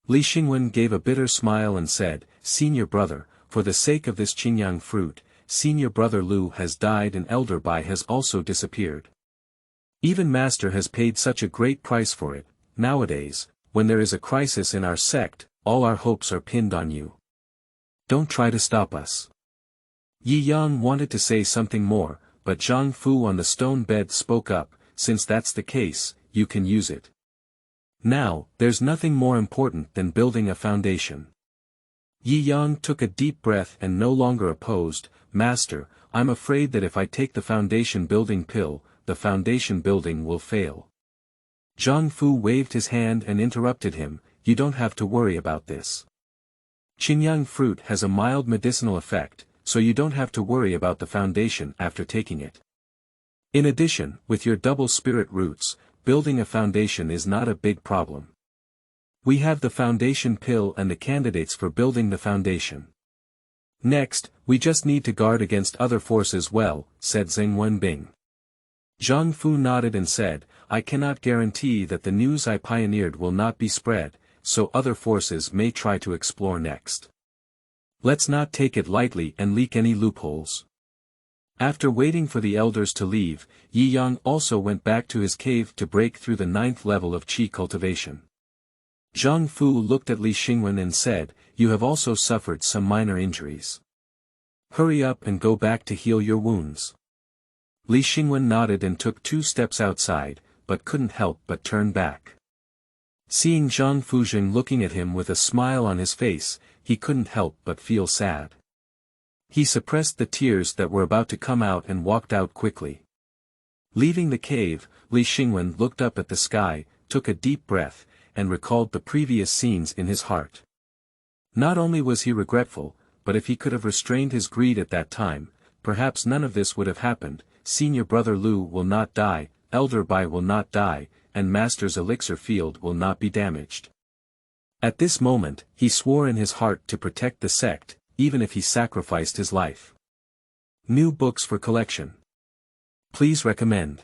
Li Xingwen gave a bitter smile and said, Senior brother, for the sake of this Qingyang fruit, senior brother Lu has died and elder Bai has also disappeared. Even master has paid such a great price for it. Nowadays, when there is a crisis in our sect, all our hopes are pinned on you. Don't try to stop us. Yi Yang wanted to say something more, but Zhang Fu on the stone bed spoke up, since that's the case, you can use it. Now, there's nothing more important than building a foundation. Yi Yang took a deep breath and no longer opposed, Master, I'm afraid that if I take the foundation building pill, the foundation building will fail. Zhang Fu waved his hand and interrupted him, you don't have to worry about this. Qingyang fruit has a mild medicinal effect, so you don't have to worry about the foundation after taking it. In addition, with your double spirit roots, building a foundation is not a big problem. We have the foundation pill and the candidates for building the foundation. Next, we just need to guard against other forces well, said Zheng Wenbing. Zhang Fu nodded and said, I cannot guarantee that the news I pioneered will not be spread, so other forces may try to explore next. Let's not take it lightly and leak any loopholes. After waiting for the elders to leave, Yi Yang also went back to his cave to break through the 9th level of qi cultivation. Zhang Fu looked at Li Xingwen and said, you have also suffered some minor injuries. Hurry up and go back to heal your wounds. Li Xingwen nodded and took 2 steps outside, but couldn't help but turn back. Seeing Zhang Fuzheng looking at him with a smile on his face, he couldn't help but feel sad. He suppressed the tears that were about to come out and walked out quickly. Leaving the cave, Li Xingwen looked up at the sky, took a deep breath, and recalled the previous scenes in his heart. Not only was he regretful, but if he could have restrained his greed at that time, perhaps none of this would have happened. Senior brother Lu will not die, elder Bai will not die, and master's elixir field will not be damaged. At this moment, he swore in his heart to protect the sect, even if he sacrificed his life. New books for collection. Please recommend.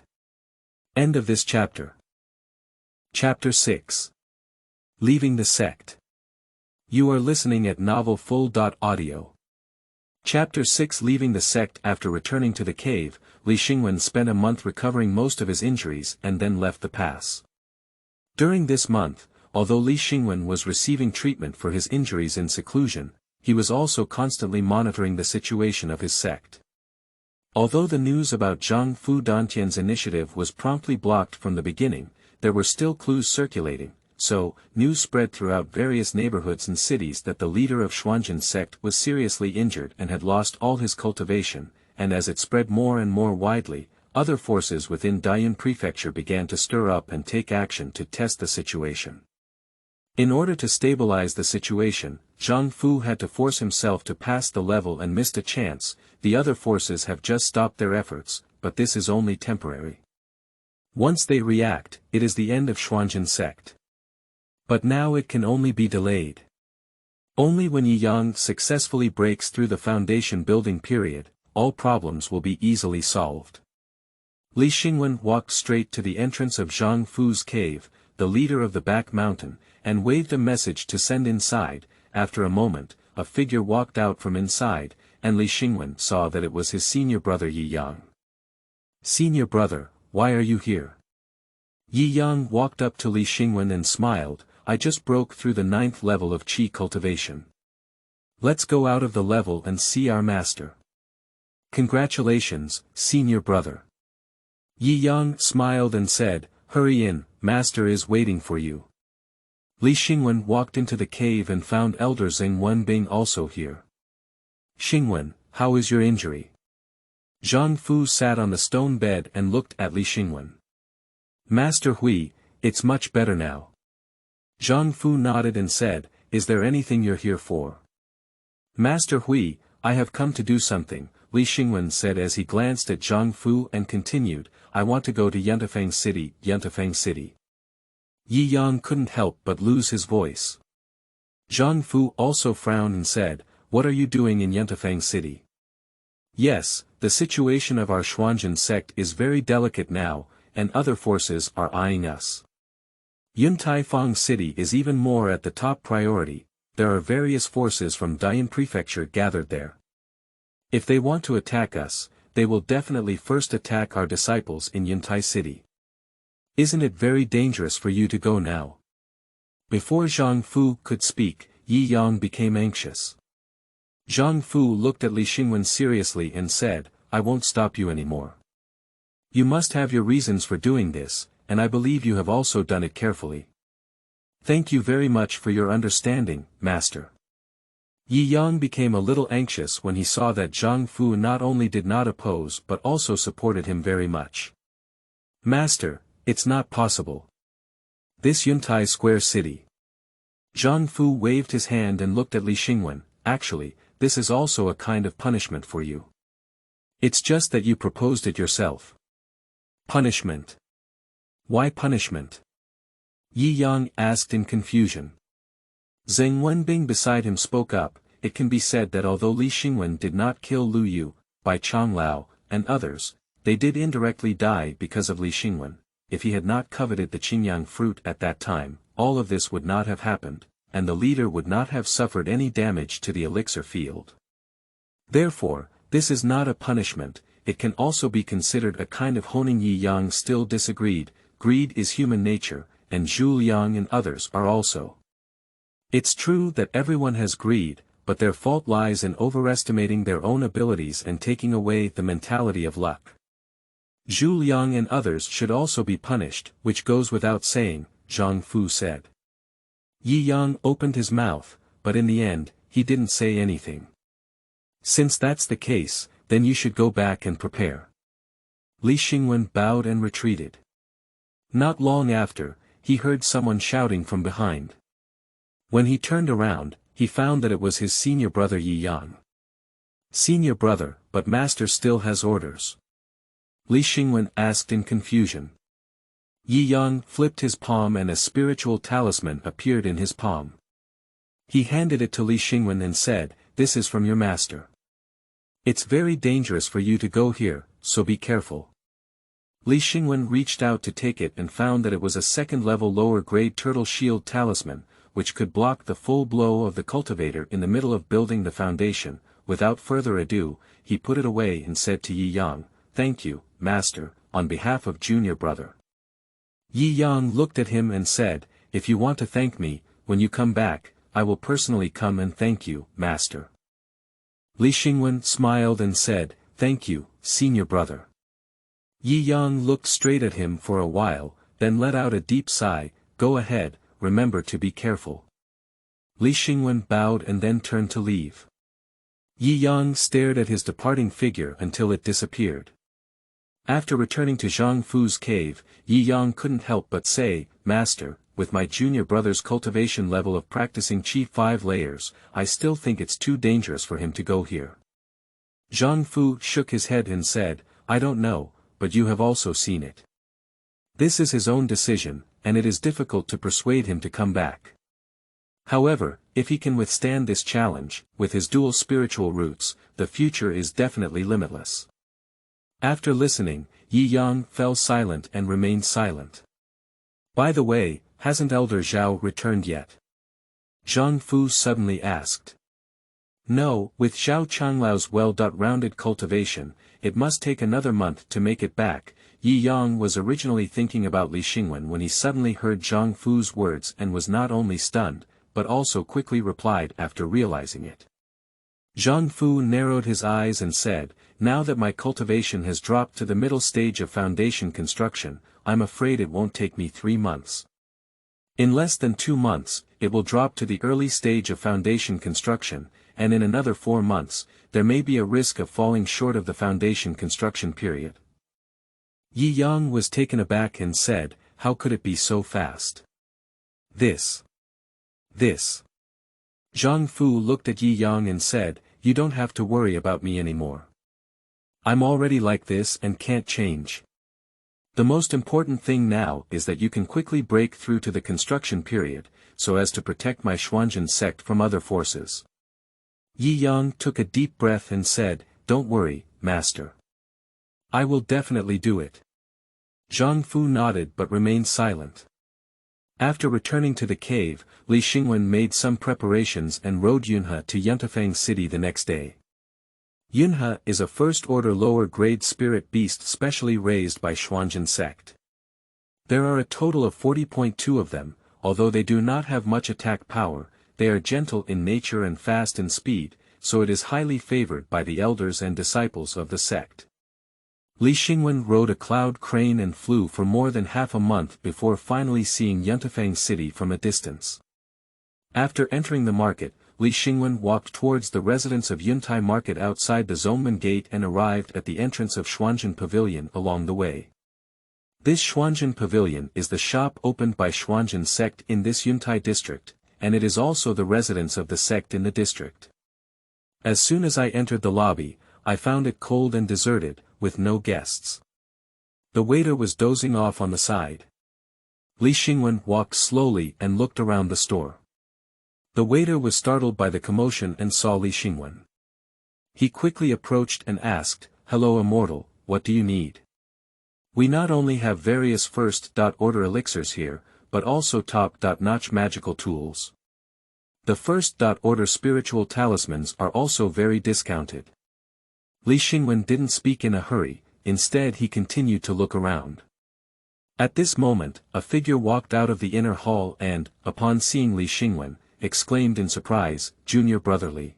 End of this chapter. Chapter 6. Leaving the sect. You are listening at novelfull.audio. Chapter 6. Leaving the sect. After returning to the cave, Li Xingwen spent a month recovering most of his injuries and then left the pass. During this month, although Li Xingwen was receiving treatment for his injuries in seclusion, he was also constantly monitoring the situation of his sect. Although the news about Zhang Fu Dantian's initiative was promptly blocked from the beginning, there were still clues circulating, so, news spread throughout various neighborhoods and cities that the leader of Xuanzhen sect was seriously injured and had lost all his cultivation, and as it spread more and more widely, other forces within Dayun Prefecture began to stir up and take action to test the situation. In order to stabilize the situation, Zhang Fu had to force himself to pass the level and missed a chance. The other forces have just stopped their efforts, but this is only temporary. Once they react, it is the end of Xuanzhen sect. But now it can only be delayed. Only when Yi Yang successfully breaks through the foundation building period, all problems will be easily solved. Li Xingwen walked straight to the entrance of Zhang Fu's cave, the leader of the back mountain, and waved a message to send inside. After a moment, a figure walked out from inside, and Li Xingwen saw that it was his senior brother Yi Yang. Senior brother, why are you here? Yi Yang walked up to Li Xingwen and smiled, I just broke through the 9th level of qi cultivation. Let's go out of the level and see our master. Congratulations, senior brother. Yi Yang smiled and said, hurry in, master is waiting for you. Li Xingwen walked into the cave and found Elder Zheng Wenbing also here. Xingwen, how is your injury? Zhang Fu sat on the stone bed and looked at Li Xingwen. Master Hui, it's much better now. Zhang Fu nodded and said, is there anything you're here for? Master Hui, I have come to do something, Li Xingwen said as he glanced at Zhang Fu and continued, I want to go to Yuntaifang City, Yuntaifang City. Yi Yang couldn't help but lose his voice. Zhang Fu also frowned and said, "What are you doing in Yuntaifang city?" "Yes, the situation of our Xuanzhen sect is very delicate now, and other forces are eyeing us. Yuntaifang city is even more at the top priority. There are various forces from Dian Prefecture gathered there. If they want to attack us, they will definitely first attack our disciples in Yuntai city. Isn't it very dangerous for you to go now?" Before Zhang Fu could speak, Yi Yang became anxious. Zhang Fu looked at Li Xingwen seriously and said, "I won't stop you anymore. You must have your reasons for doing this, and I believe you have also done it carefully. Thank you very much for your understanding, Master." Yi Yang became a little anxious when he saw that Zhang Fu not only did not oppose but also supported him very much. "Master, it's not possible. This Yuntai Square city." Zhang Fu waved his hand and looked at Li Xingwen. "Actually, this is also a kind of punishment for you. It's just that you proposed it yourself." "Punishment? Why punishment?" Yi Yang asked in confusion. Zheng Wenbing beside him spoke up. "It can be said that although Li Xingwen did not kill Lu Yu, Bai Changlao, and others, they did indirectly die because of Li Xingwen. If he had not coveted the Qingyang fruit at that time, all of this would not have happened, and the leader would not have suffered any damage to the elixir field. Therefore, this is not a punishment, it can also be considered a kind of honing." Yi Yang still disagreed. "Greed is human nature, and Zhu Liang and others are also. It's true that everyone has greed, but their fault lies in overestimating their own abilities and taking away the mentality of luck. Zhu Liang and others should also be punished, which goes without saying," Zhang Fu said. Yi Yang opened his mouth, but in the end, he didn't say anything. "Since that's the case, then you should go back and prepare." Li Xingwen bowed and retreated. Not long after, he heard someone shouting from behind. When he turned around, he found that it was his senior brother Yi Yang. "Senior brother, but master still has orders?" Li Xingwen asked in confusion. Yi Yang flipped his palm and a spiritual talisman appeared in his palm. He handed it to Li Xingwen and said, "This is from your master. It's very dangerous for you to go here, so be careful." Li Xingwen reached out to take it and found that it was a second-level lower-grade turtle shield talisman, which could block the full blow of the cultivator in the middle of building the foundation. Without further ado, he put it away and said to Yi Yang, "Thank you, master, on behalf of junior brother." Yi Yang looked at him and said, "If you want to thank me, when you come back, I will personally come and thank you, master." Li Xingwen smiled and said, "Thank you, senior brother." Yi Yang looked straight at him for a while, then let out a deep sigh. "Go ahead, remember to be careful." Li Xingwen bowed and then turned to leave. Yi Yang stared at his departing figure until it disappeared. After returning to Zhang Fu's cave, Yi Yang couldn't help but say, "Master, with my junior brother's cultivation level of practicing Qi 5 layers, I still think it's too dangerous for him to go here." Zhang Fu shook his head and said, "I don't know, but you have also seen it. This is his own decision, and it is difficult to persuade him to come back. However, if he can withstand this challenge, with his dual spiritual roots, the future is definitely limitless." After listening, Yi Yang fell silent and remained silent. "By the way, hasn't Elder Zhao returned yet?" Zhang Fu suddenly asked. "No, with Zhao Changlau's well-rounded cultivation, it must take another month to make it back." Yi Yang was originally thinking about Li Xingwen when he suddenly heard Zhang Fu's words and was not only stunned, but also quickly replied after realizing it. Zhang Fu narrowed his eyes and said, "Now that my cultivation has dropped to the middle stage of foundation construction, I'm afraid it won't take me 3 months. In less than 2 months, it will drop to the early stage of foundation construction, and in another 4 months, there may be a risk of falling short of the foundation construction period." Yi Yang was taken aback and said, "How could it be so fast? This. Zhang Fu looked at Yi Yang and said, "You don't have to worry about me anymore. I'm already like this and can't change. The most important thing now is that you can quickly break through to the construction period, so as to protect my Xuanzhen sect from other forces. Yi Yang took a deep breath and said, "Don't worry, master. I will definitely do it." Zhang Fu nodded but remained silent. After returning to the cave, Li Xingwen made some preparations and rode Yunhe to Yuntaifang city the next day. Yunhe is a first-order lower-grade spirit beast specially raised by Xuanzhen sect. There are a total of 40.2 of them, although they do not have much attack power, they are gentle in nature and fast in speed, so it is highly favored by the elders and disciples of the sect. Li Xingwen rode a cloud crane and flew for more than half a month before finally seeing Yuntaifang city from a distance. After entering the market, Li Xingwen walked towards the residence of Yuntai market outside the Zongmen gate and arrived at the entrance of Xuanzhen Pavilion along the way. This Xuanzhen Pavilion is the shop opened by Xuanzhen sect in this Yuntai district, and it is also the residence of the sect in the district. As soon as I entered the lobby, I found it cold and deserted, with no guests. The waiter was dozing off on the side. Li Xingwen walked slowly and looked around the store. The waiter was startled by the commotion and saw Li Xingwen. He quickly approached and asked, "Hello Immortal, what do you need?" "We not only have various first-order elixirs here, but also top-notch magical tools. The first-order spiritual talismans are also very discounted." Li Xingwen didn't speak in a hurry, instead he continued to look around. At this moment, a figure walked out of the inner hall and, upon seeing Li Xingwen, exclaimed in surprise, "Junior brother Li."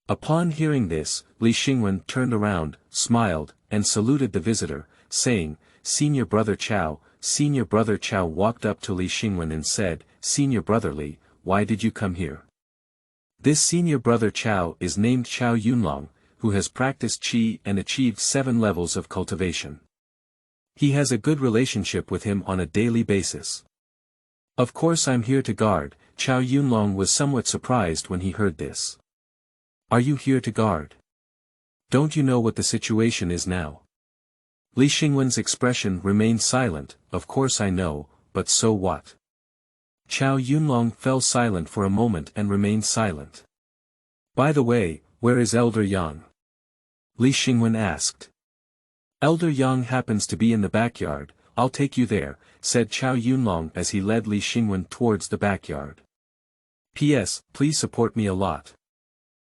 Upon hearing this, Li Xingwen turned around, smiled, and saluted the visitor, saying, "Senior brother Chao." Senior brother Chao walked up to Li Xingwen and said, "Senior brother Li, why did you come here?" This senior brother Chao is named Chao Yunlong, who has practiced Qi and achieved 7 levels of cultivation. He has a good relationship with him on a daily basis. "Of course I'm here to guard." Chao Yunlong was somewhat surprised when he heard this. "Are you here to guard? Don't you know what the situation is now?" Li Xingwen's expression remained silent. "Of course I know, but so what?" Chao Yunlong fell silent for a moment and remained silent. "By the way, where is Elder Yang?" Li Xingwen asked. "Elder Yang happens to be in the backyard, I'll take you there," said Chao Yunlong as he led Li Xingwen towards the backyard. "P.S. Please support me a lot.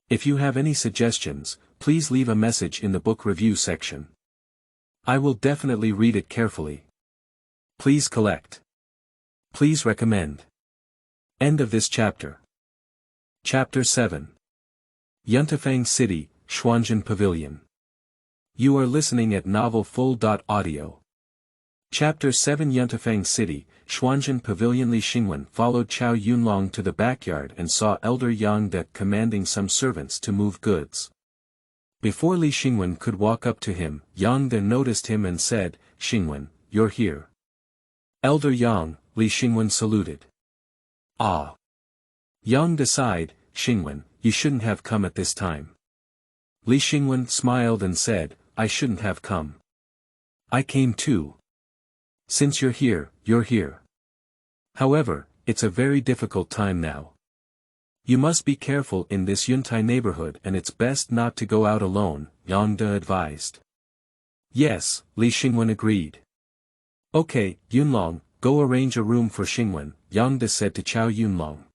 If you have any suggestions, please leave a message in the book review section. I will definitely read it carefully. Please collect. Please recommend." End of this chapter. Chapter 7. Yuntaifang City, Xuanzhen Pavilion. You are listening at novelfull.audio. Chapter 7 Yuntaifang City, Xuanzhen Pavilion. Li Xingwen followed Chao Yunlong to the backyard and saw Elder Yang De commanding some servants to move goods. Before Li Xingwen could walk up to him, Yang De noticed him and said, "Xingwen, you're here." "Elder Yang," Li Xingwen saluted. "Ah." Yang De sighed, "Xingwen, you shouldn't have come at this time." Li Xingwen smiled and said, "I shouldn't have come. I came too. Since you're here, you're here. However, it's a very difficult time now. You must be careful in this Yuntai neighborhood and it's best not to go out alone," Yang De advised. "Yes," Li Xingwen agreed. "Okay, Yunlong, go arrange a room for Xingwen," Yang De said to Chao Yunlong.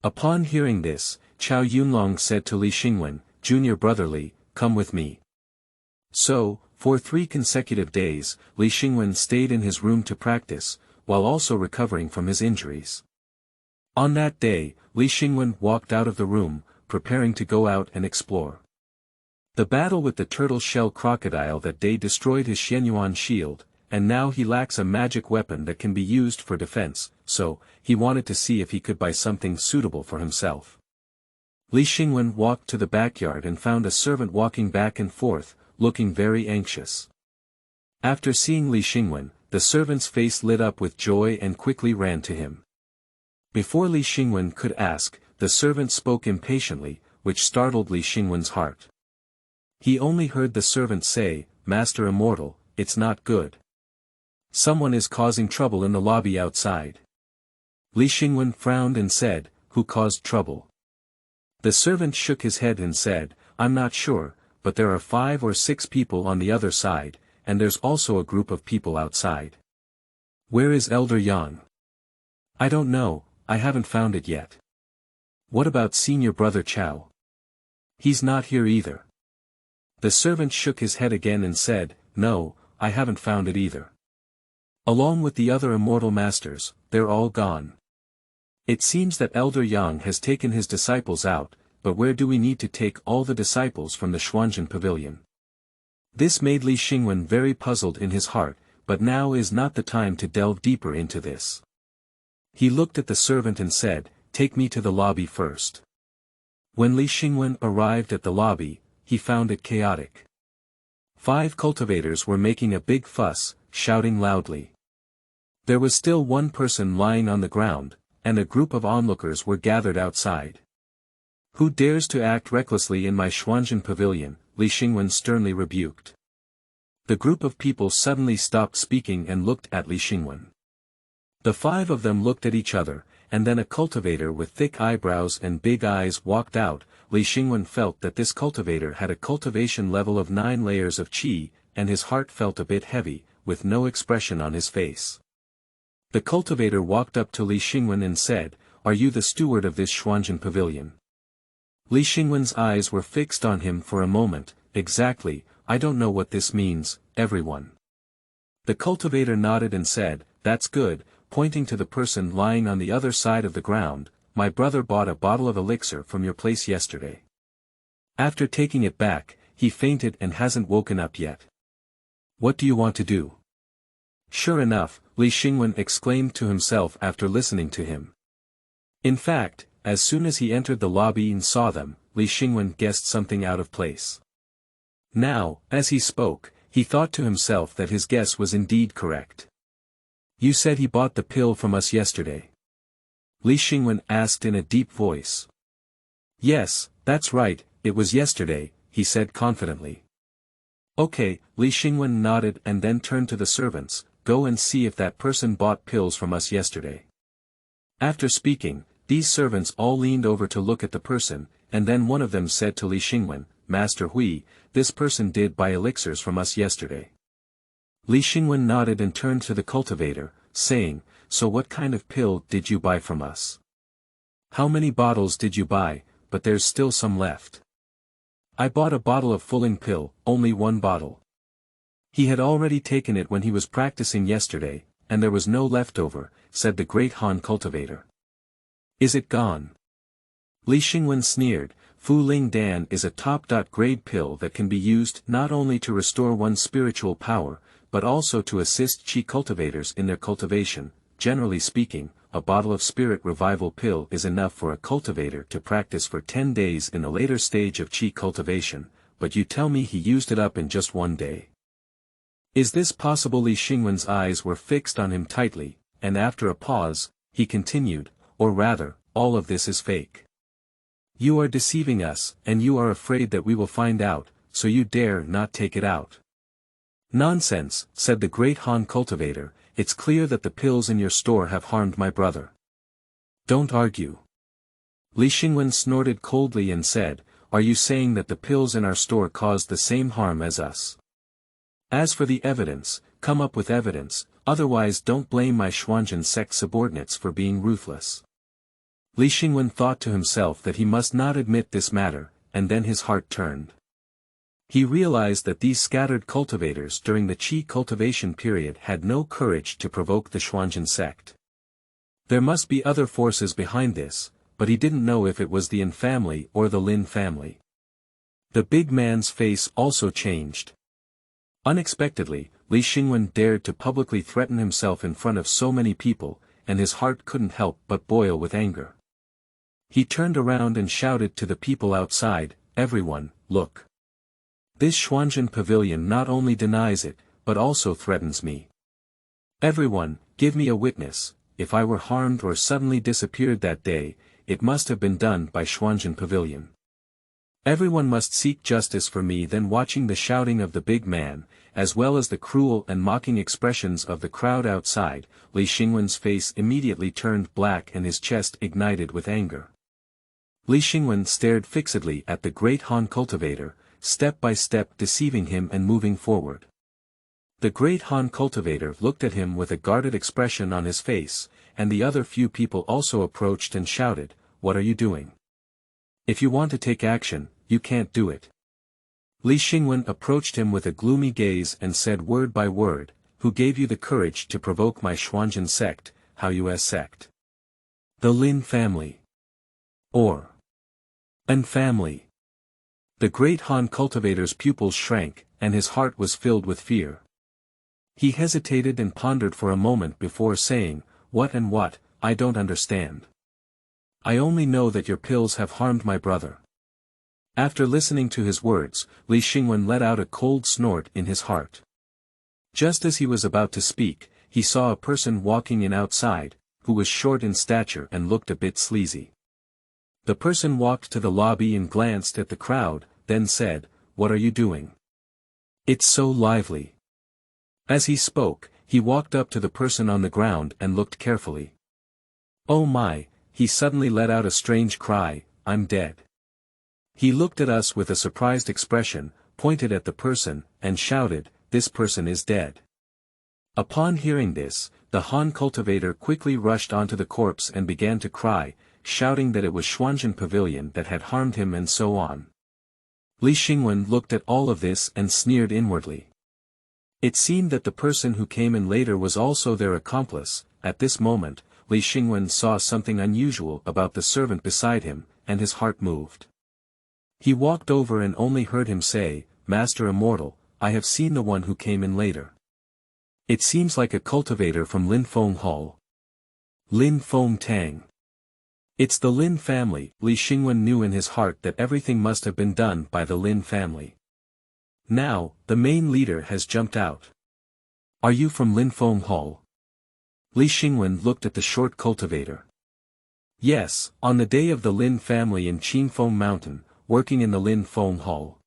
Upon hearing this, Chao Yunlong said to Li Xingwen, "Junior brother Li, come with me." So, for 3 consecutive days, Li Xingwen stayed in his room to practice, while also recovering from his injuries. On that day, Li Xingwen walked out of the room, preparing to go out and explore. The battle with the turtle shell crocodile that day destroyed his Xianyuan shield, and now he lacks a magic weapon that can be used for defense, so, he wanted to see if he could buy something suitable for himself. Li Xingwen walked to the backyard and found a servant walking back and forth, looking very anxious. After seeing Li Xingwen, the servant's face lit up with joy and quickly ran to him. Before Li Xingwen could ask, the servant spoke impatiently, which startled Li Xingwen's heart. He only heard the servant say, "Master Immortal, it's not good. Someone is causing trouble in the lobby outside. Li Xingwen frowned and said, "Who caused trouble?" The servant shook his head and said, "I'm not sure, but there are 5 or 6 people on the other side, and there's also a group of people outside." "Where is Elder Yang?" "I don't know, I haven't found it yet." "What about Senior Brother Chow?" "He's not here either." The servant shook his head again and said, "No, I haven't found it either." "Along with the other immortal masters, they're all gone. It seems that Elder Yang has taken his disciples out, but where do we need to take all the disciples from the Xuanzhen Pavilion?" This made Li Xingwen very puzzled in his heart, but now is not the time to delve deeper into this. He looked at the servant and said, "Take me to the lobby first." When Li Xingwen arrived at the lobby, he found it chaotic. 5 cultivators were making a big fuss, shouting loudly. There was still one person lying on the ground, and a group of onlookers were gathered outside. "Who dares to act recklessly in my Xuanzhen pavilion?" Li Xingwen sternly rebuked. The group of people suddenly stopped speaking and looked at Li Xingwen. The 5 of them looked at each other, and then a cultivator with thick eyebrows and big eyes walked out. Li Xingwen felt that this cultivator had a cultivation level of 9 layers of qi, and his heart felt a bit heavy, with no expression on his face. The cultivator walked up to Li Xingwen and said, "Are you the steward of this Xuanzhen pavilion?" Li Xingwen's eyes were fixed on him for a moment. "Exactly, I don't know what this means, everyone." The cultivator nodded and said, "That's good," pointing to the person lying on the other side of the ground. "My brother bought a bottle of elixir from your place yesterday. After taking it back, he fainted and hasn't woken up yet. What do you want to do?" "Sure enough," Li Xingwen exclaimed to himself after listening to him. In fact, as soon as he entered the lobby and saw them, Li Xingwen guessed something out of place. Now, as he spoke, he thought to himself that his guess was indeed correct. "You said he bought the pill from us yesterday?" Li Xingwen asked in a deep voice. "Yes, that's right, it was yesterday," he said confidently. "Okay," Li Xingwen nodded and then turned to the servants, "Go and see if that person bought pills from us yesterday." After speaking, these servants all leaned over to look at the person, and then one of them said to Li Xingwen, "Master Hui, this person did buy elixirs from us yesterday." Li Xingwen nodded and turned to the cultivator, saying, "So what kind of pill did you buy from us? How many bottles did you buy, but there's still some left?" "I bought a bottle of fulling pill, only 1 bottle. He had already taken it when he was practicing yesterday, and there was no leftover," said the great Han cultivator. "Is it gone?" Li Xingwen sneered. "Fu Ling Dan is a top-grade pill that can be used not only to restore one's spiritual power, but also to assist qi cultivators in their cultivation. Generally speaking, a bottle of spirit revival pill is enough for a cultivator to practice for 10 days in a later stage of qi cultivation, but you tell me he used it up in just 1 day. Is this possible?" Li Xingwen's eyes were fixed on him tightly, and after a pause, he continued, "Or rather, all of this is fake. You are deceiving us, and you are afraid that we will find out, so you dare not take it out." "Nonsense," said the great Han cultivator, "it's clear that the pills in your store have harmed my brother. Don't argue." Li Xingwen snorted coldly and said, "Are you saying that the pills in our store caused the same harm as us? As for the evidence, come up with evidence, otherwise don't blame my Xuanzhen sect subordinates for being ruthless." Li Xingwen thought to himself that he must not admit this matter, and then his heart turned. He realized that these scattered cultivators during the qi cultivation period had no courage to provoke the Xuanzhen sect. There must be other forces behind this, but he didn't know if it was the Yin family or the Lin family. The big man's face also changed. Unexpectedly, Li Xingwen dared to publicly threaten himself in front of so many people, and his heart couldn't help but boil with anger. He turned around and shouted to the people outside, "Everyone, look. This Xuanzhen pavilion not only denies it, but also threatens me. Everyone, give me a witness. If I were harmed or suddenly disappeared that day, it must have been done by Xuanzhen pavilion. Everyone must seek justice for me. Then watching the shouting of the big man, as well as the cruel and mocking expressions of the crowd outside, Li Xingwen's face immediately turned black and his chest ignited with anger. Li Xingwen stared fixedly at the great Han cultivator, step by step deceiving him and moving forward. The great Han cultivator looked at him with a guarded expression on his face, and the other few people also approached and shouted, "What are you doing? If you want to take action, you can't do it." Li Xingwen approached him with a gloomy gaze and said word by word, "Who gave you the courage to provoke my Xuanzhen sect, How US sect? The Lin family. Or An family." The great Han cultivator's pupils shrank, and his heart was filled with fear. He hesitated and pondered for a moment before saying, "What and what, I don't understand. I only know that your pills have harmed my brother." After listening to his words, Li Xingwen let out a cold snort in his heart. Just as he was about to speak, he saw a person walking in outside, who was short in stature and looked a bit sleazy. The person walked to the lobby and glanced at the crowd, then said, "What are you doing? It's so lively." As he spoke, he walked up to the person on the ground and looked carefully. "Oh my," he suddenly let out a strange cry, "I'm dead." He looked at us with a surprised expression, pointed at the person, and shouted, "This person is dead." Upon hearing this, the Han cultivator quickly rushed onto the corpse and began to cry, shouting that it was Xuanzhen Pavilion that had harmed him and so on. Li Xingwen looked at all of this and sneered inwardly. It seemed that the person who came in later was also their accomplice. At this moment, Li Xingwen saw something unusual about the servant beside him, and his heart moved. He walked over and only heard him say, "Master Immortal, I have seen the one who came in later. It seems like a cultivator from Lin Feng Hall. Lin Feng Tang. It's the Lin family." Li Xingwen knew in his heart that everything must have been done by the Lin family. Now, the main leader has jumped out. "Are you from Lin Feng Hall?" Li Xingwen looked at the short cultivator. "Yes, on the day of the Lin family in Qingfeng Mountain, working in the Lin Feng Hall.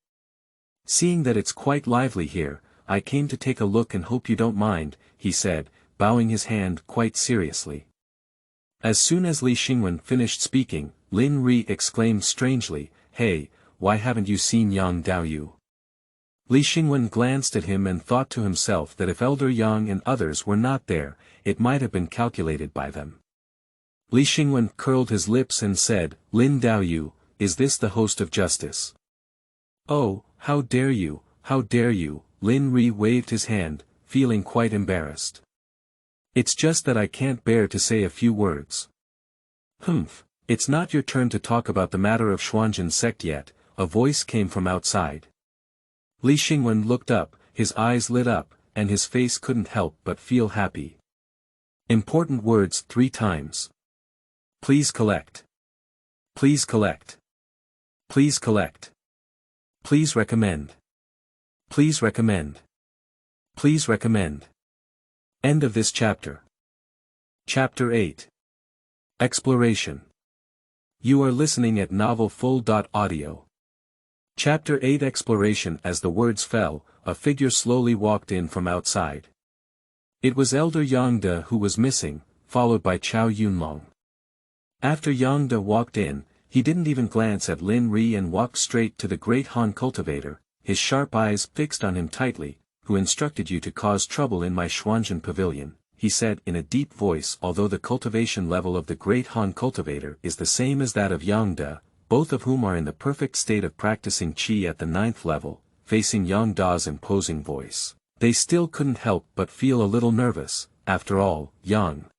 Seeing that it's quite lively here, I came to take a look and hope you don't mind," he said, bowing his hand quite seriously. As soon as Li Xingwen finished speaking, Lin Ri exclaimed strangely, "Hey, why haven't you seen Yang Daoyu?" Li Xingwen glanced at him and thought to himself that if Elder Yang and others were not there, it might have been calculated by them. Li Xingwen curled his lips and said, "Lin Daoyu, is this the host of justice?" "Oh, how dare you, how dare you," Lin Ri waved his hand, feeling quite embarrassed. "It's just that I can't bear to say a few words." "Humph, it's not your turn to talk about the matter of Xuanzhen sect yet," a voice came from outside. Li Xingwen looked up, his eyes lit up, and his face couldn't help but feel happy. Important words 3 times. "Please collect. Please collect. Please collect. Please recommend. Please recommend. Please recommend." End of this chapter. Chapter 8. Exploration. You are listening at novelfull.audio. Chapter 8 Exploration. As the words fell, a figure slowly walked in from outside. It was Elder Yang De who was missing, followed by Chao Yunlong. After Yang De walked in, he didn't even glance at Lin Ri and walked straight to the great Han cultivator, his sharp eyes fixed on him tightly. "Who instructed you to cause trouble in my Xuanzhen pavilion?" he said in a deep voice. Although the cultivation level of the great Han cultivator is the same as that of Yang De, both of whom are in the perfect state of practicing Qi at the 9th level, facing Yang Da's imposing voice, they still couldn't help but feel a little nervous. After all, Yang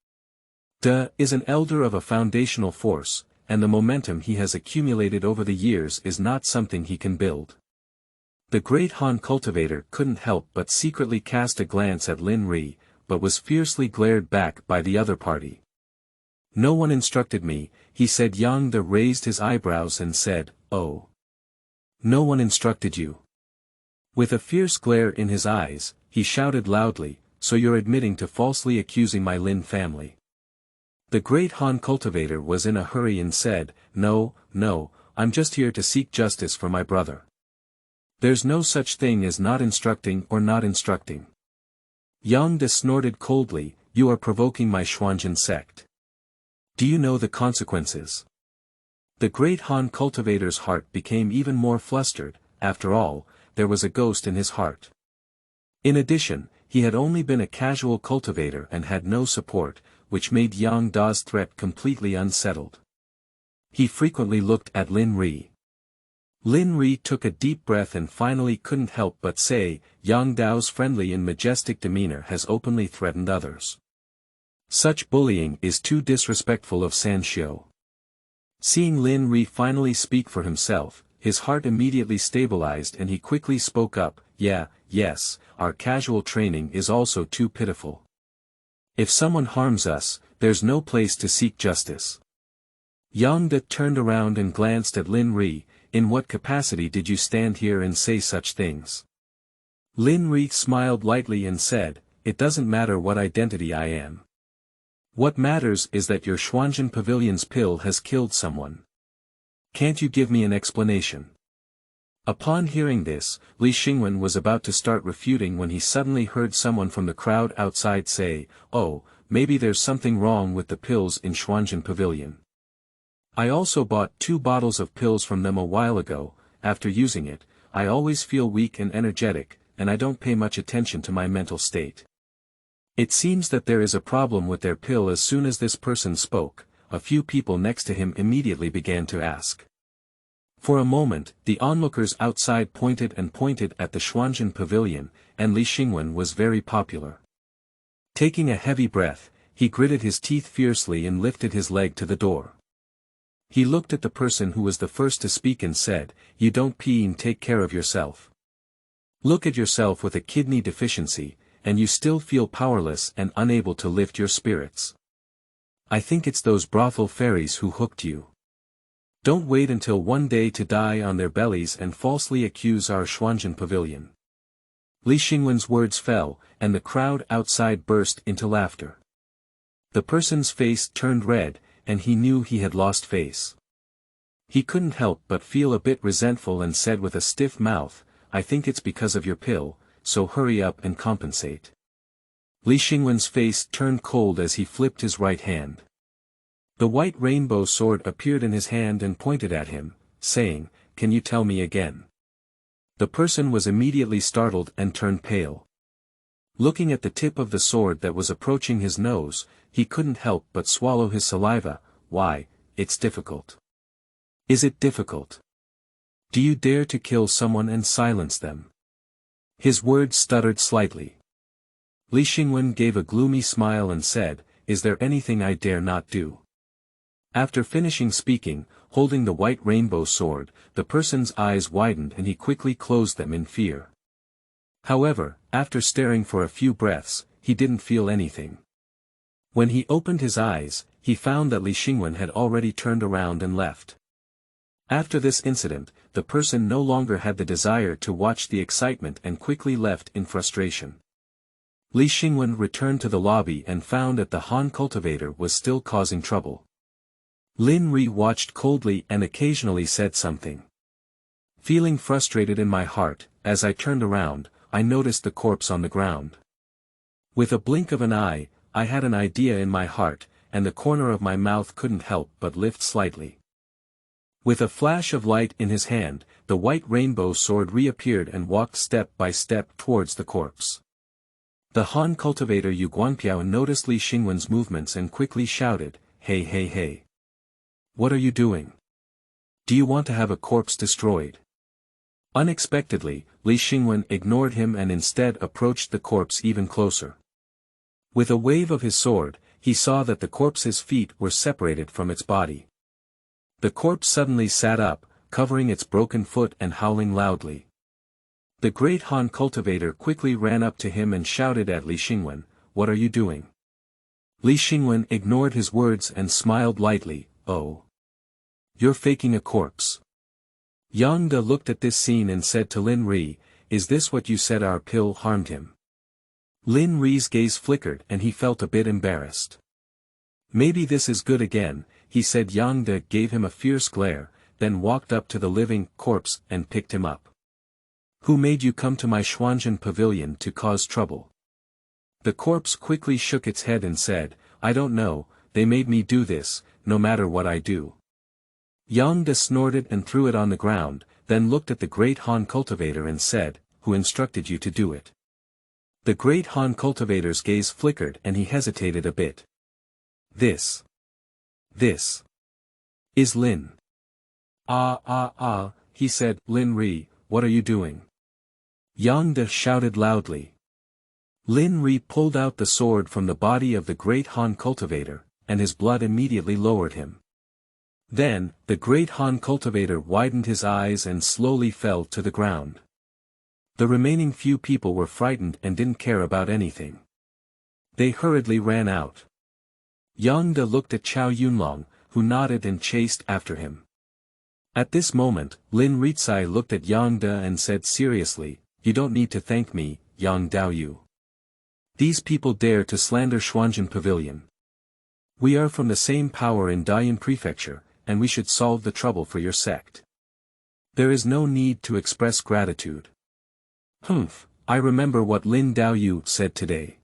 De is an elder of a foundational force, and the momentum he has accumulated over the years is not something he can build. The great Han cultivator couldn't help but secretly cast a glance at Lin Ri, but was fiercely glared back by the other party. "No one instructed me," he said. Yang De raised his eyebrows and said, "Oh. No one instructed you?" With a fierce glare in his eyes, he shouted loudly, "So you're admitting to falsely accusing my Lin family?" The great Han cultivator was in a hurry and said, "No, no, I'm just here to seek justice for my brother. There's no such thing as not instructing or not instructing. Yang De snorted coldly, you are provoking my Xuanzhen sect. Do you know the consequences? The great Han cultivator's heart became even more flustered. After all, there was a ghost in his heart. In addition, he had only been a casual cultivator and had no support, which made Yang Da's threat completely unsettled. He frequently looked at Lin Ri. Lin Ri took a deep breath and finally couldn't help but say, Yang Dao's friendly and majestic demeanor has openly threatened others. Such bullying is too disrespectful of Sanxiu. Seeing Lin Ri finally speak for himself, his heart immediately stabilized and he quickly spoke up, yes, our casual training is also too pitiful. If someone harms us, there's no place to seek justice. Yang De turned around and glanced at Lin Ri, in what capacity did you stand here and say such things? Lin Ri smiled lightly and said, it doesn't matter what identity I am. What matters is that your Xuanzhen Pavilion's pill has killed someone. Can't you give me an explanation? Upon hearing this, Li Xingwen was about to start refuting when he suddenly heard someone from the crowd outside say, oh, maybe there's something wrong with the pills in Xuanzhen Pavilion. I also bought 2 bottles of pills from them a while ago. After using it, I always feel weak and energetic, and I don't pay much attention to my mental state. It seems that there is a problem with their pill. As soon as this person spoke, a few people next to him immediately began to ask. For a moment, the onlookers outside pointed at the Xuanzhen Pavilion, and Li Xingwen was very popular. Taking a heavy breath, he gritted his teeth fiercely and lifted his leg to the door. He looked at the person who was the first to speak and said, you don't take care of yourself. Look at yourself with a kidney deficiency, and you still feel powerless and unable to lift your spirits. I think it's those brothel fairies who hooked you. Don't wait until one day to die on their bellies and falsely accuse our Xuanzhen Pavilion. Li Xingwen's words fell, and the crowd outside burst into laughter. The person's face turned red, and he knew he had lost face. He couldn't help but feel a bit resentful and said with a stiff mouth, I think it's because of your pill, so hurry up and compensate. Li Xingwen's face turned cold as he flipped his right hand. The white rainbow sword appeared in his hand and pointed at him, saying, can you tell me again? The person was immediately startled and turned pale. Looking at the tip of the sword that was approaching his nose, he couldn't help but swallow his saliva. Why, it's difficult. Is it difficult? Do you dare to kill someone and silence them? His words stuttered slightly. Li Xingwen gave a gloomy smile and said, is there anything I dare not do? After finishing speaking, holding the white rainbow sword, the person's eyes widened and he quickly closed them in fear. However, after staring for a few breaths, he didn't feel anything. When he opened his eyes, he found that Li Xingwen had already turned around and left. After this incident, the person no longer had the desire to watch the excitement and quickly left in frustration. Li Xingwen returned to the lobby and found that the Han cultivator was still causing trouble. Lin Ri watched coldly and occasionally said something. Feeling frustrated in my heart, as I turned around, I noticed the corpse on the ground. With a blink of an eye, I had an idea in my heart, and the corner of my mouth couldn't help but lift slightly. With a flash of light in his hand, the white rainbow sword reappeared and walked step by step towards the corpse. The Han cultivator Yu Guanpiao noticed Li Xingwen's movements and quickly shouted, hey hey hey. What are you doing? Do you want to have a corpse destroyed? Unexpectedly, Li Xingwen ignored him and instead approached the corpse even closer. With a wave of his sword, he saw that the corpse's feet were separated from its body. The corpse suddenly sat up, covering its broken foot and howling loudly. The great Han cultivator quickly ran up to him and shouted at Li Xingwen, what are you doing? Li Xingwen ignored his words and smiled lightly, oh. You're faking a corpse. Yang De looked at this scene and said to Lin Ri, is this what you said our pill harmed him? Lin Ri's gaze flickered and he felt a bit embarrassed. Maybe this is good again, he said. Yang De gave him a fierce glare, then walked up to the living corpse and picked him up. Who made you come to my Xuanzhen pavilion to cause trouble? The corpse quickly shook its head and said, I don't know, they made me do this, no matter what I do. Yang snorted and threw it on the ground, then looked at the great Han cultivator and said, who instructed you to do it? The great Han cultivator's gaze flickered and he hesitated a bit. This is Lin. He said, Lin Ri, what are you doing? Yang shouted loudly. Lin Ri pulled out the sword from the body of the great Han cultivator, and his blood immediately lowered him. Then, the great Han cultivator widened his eyes and slowly fell to the ground. The remaining few people were frightened and didn't care about anything. They hurriedly ran out. Yang looked at Chow Yunlong, who nodded and chased after him. At this moment, Lin Rizai looked at Yang and said seriously, you don't need to thank me, Yang Daoyu. These people dare to slander Xuanzhen Pavilion. We are from the same power in Dalian Prefecture, and we should solve the trouble for your sect. There is no need to express gratitude. I remember what Lin Daoyu said today.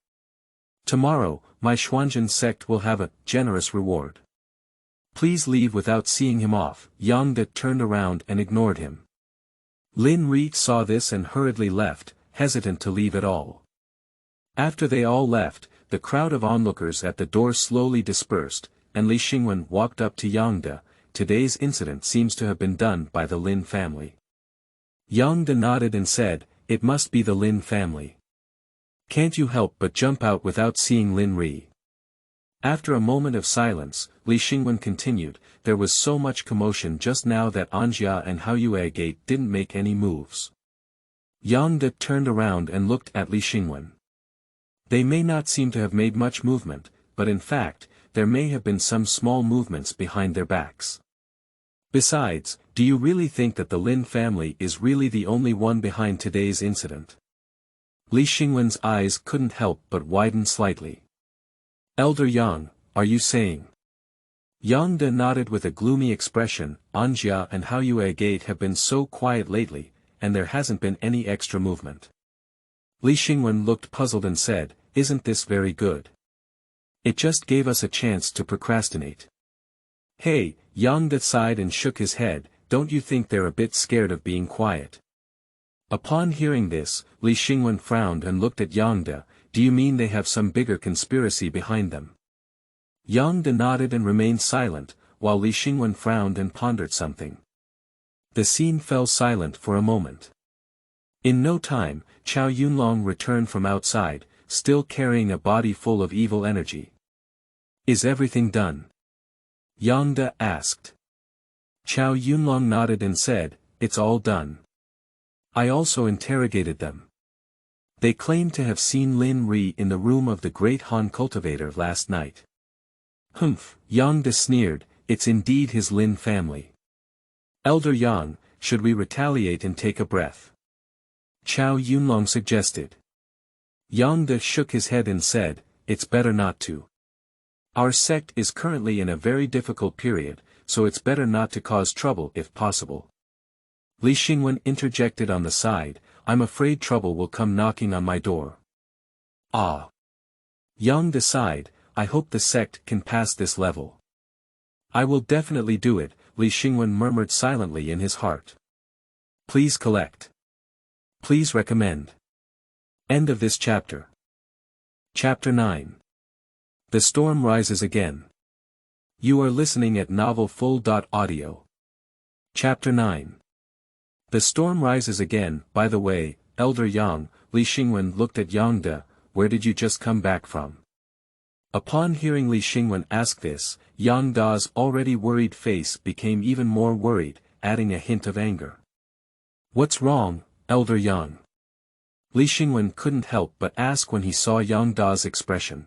Tomorrow, my Xuanzhen sect will have a generous reward. Please leave without seeing him off. Yang turned around and ignored him. Lin Ri saw this and hurriedly left, hesitant to leave at all. After they all left, the crowd of onlookers at the door slowly dispersed, and Li Xingwen walked up to Yang. Today's incident seems to have been done by the Lin family. Yang nodded and said, it must be the Lin family. Can't you help but jump out without seeing Lin Ri? After a moment of silence, Li Xingwen continued, there was so much commotion just now that Anjia and Haoyue Gate didn't make any moves. Yang turned around and looked at Li Xingwen. They may not seem to have made much movement, but in fact, there may have been some small movements behind their backs. Besides, do you really think that the Lin family is really the only one behind today's incident? Li Xingwen's eyes couldn't help but widen slightly. Elder Yang, are you saying? Yang nodded with a gloomy expression, Anjia and Haoyue Gate have been so quiet lately, and there hasn't been any extra movement. Li Xingwen looked puzzled and said, isn't this very good? It just gave us a chance to procrastinate. Hey, Yang sighed and shook his head, don't you think they're a bit scared of being quiet? Upon hearing this, Li Xingwen frowned and looked at Yang. Do you mean they have some bigger conspiracy behind them? Yang nodded and remained silent, while Li Xingwen frowned and pondered something. The scene fell silent for a moment. In no time, Chow Yunlong returned from outside, still carrying a body full of evil energy. Is everything done? Yang asked. Chow Yunlong nodded and said, it's all done. I also interrogated them. They claimed to have seen Lin Ri in the room of the great Han cultivator last night. Yang sneered, it's indeed his Lin family. Elder Yang, should we retaliate and take a breath? Chow Yunlong suggested. Yang shook his head and said, it's better not to. Our sect is currently in a very difficult period, so it's better not to cause trouble if possible. Li Xingwen interjected on the side, I'm afraid trouble will come knocking on my door. Yang sighed, I hope the sect can pass this level. I will definitely do it, Li Xingwen murmured silently in his heart. Please collect. Please recommend. End of this chapter. Chapter 9. The Storm Rises Again. You are listening at novelfull.audio. Chapter 9. The Storm Rises Again. By the way, Elder Yang, Li Xingwen looked at Yang. Where did you just come back from? Upon hearing Li Xingwen ask this, Yang Da's already worried face became even more worried, adding a hint of anger. What's wrong, Elder Yang? Li Xingwen couldn't help but ask when he saw Yang Da's expression.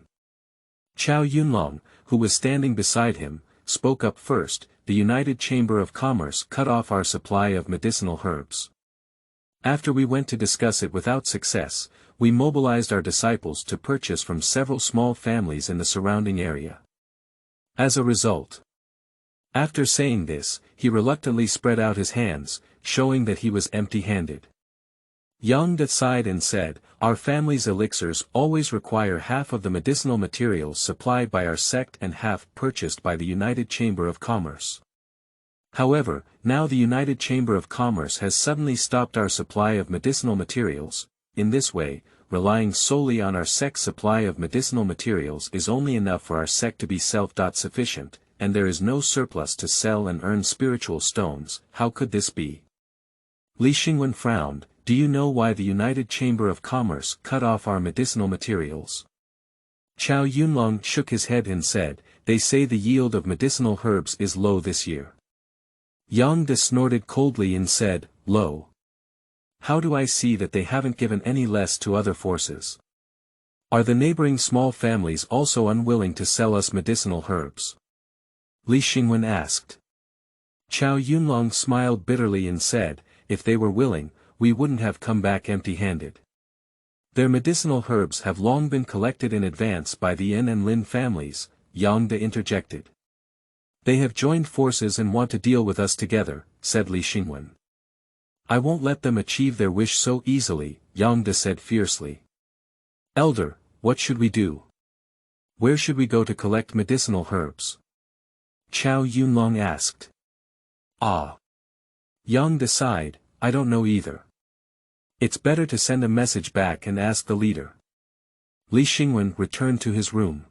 Chow Yunlong, who was standing beside him, spoke up first, the United Chamber of Commerce cut off our supply of medicinal herbs. After we went to discuss it without success, we mobilized our disciples to purchase from several small families in the surrounding area. As a result, After saying this, he reluctantly spread out his hands, showing that he was empty-handed. Yang De sighed and said, "Our family's elixirs always require half of the medicinal materials supplied by our sect and half purchased by the United Chamber of Commerce. However, now the United Chamber of Commerce has suddenly stopped our supply of medicinal materials. In this way, relying solely on our sect's supply of medicinal materials is only enough for our sect to be self-sufficient, and there is no surplus to sell and earn spiritual stones. How could this be?" Li Xingwen frowned. "Do you know why the United Chamber of Commerce cut off our medicinal materials?" Chow Yunlong shook his head and said, "They say the yield of medicinal herbs is low this year." Yang De snorted coldly and said, "Low? How do I see that they haven't given any less to other forces? Are the neighboring small families also unwilling to sell us medicinal herbs?" Li Xingwen asked. Chow Yunlong smiled bitterly and said, "If they were willing, we wouldn't have come back empty-handed. Their medicinal herbs have long been collected in advance by the Yin and Lin families," Yang De interjected. "They have joined forces and want to deal with us together," said Li Xingwen. "I won't let them achieve their wish so easily," Yang De said fiercely. "Elder, what should we do? Where should we go to collect medicinal herbs?" Chow Yunlong asked. Yang De sighed, "I don't know either. It's better to send a message back and ask the leader." Li Xingwen returned to his room.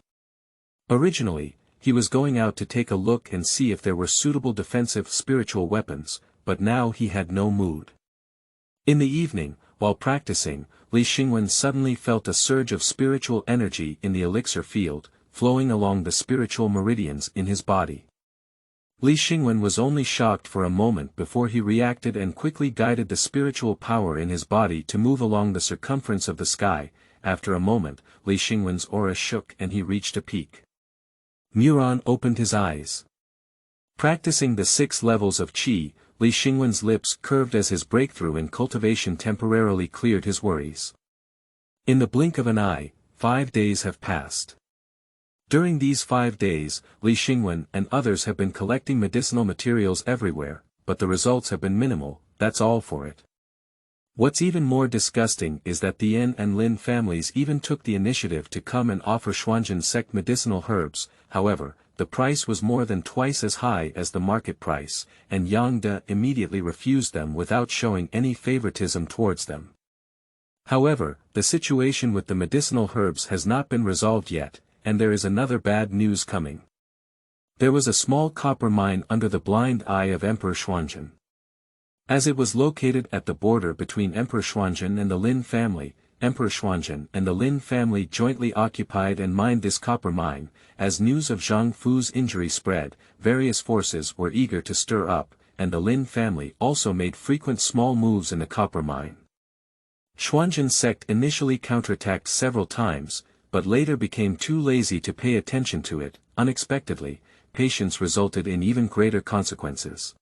Originally, he was going out to take a look and see if there were suitable defensive spiritual weapons, but now he had no mood. In the evening, while practicing, Li Xingwen suddenly felt a surge of spiritual energy in the elixir field, flowing along the spiritual meridians in his body. Li Xingwen was only shocked for a moment before he reacted and quickly guided the spiritual power in his body to move along the circumference of the sky. After a moment, Li Xingwen's aura shook and he reached a peak. Muron opened his eyes. Practicing the 6 levels of qi, Li Xingwen's lips curved as his breakthrough in cultivation temporarily cleared his worries. In the blink of an eye, 5 days have passed. During these 5 days, Li Xingwen and others have been collecting medicinal materials everywhere, but the results have been minimal. That's all for it. What's even more disgusting is that the Yin and Lin families even took the initiative to come and offer Xuanzhen sect medicinal herbs. However, the price was more than twice as high as the market price, and Yang De immediately refused them without showing any favoritism towards them. However, the situation with the medicinal herbs has not been resolved yet, and there is another bad news coming. There was a small copper mine under the blind eye of Emperor Xuanzhen. As it was located at the border between Emperor Xuanzhen and the Lin family, Emperor Xuanzhen and the Lin family jointly occupied and mined this copper mine. As news of Zhang Fu's injury spread, various forces were eager to stir up, and the Lin family also made frequent small moves in the copper mine. Xuanzhen sect initially counterattacked several times, but later became too lazy to pay attention to it. Unexpectedly, patience resulted in even greater consequences.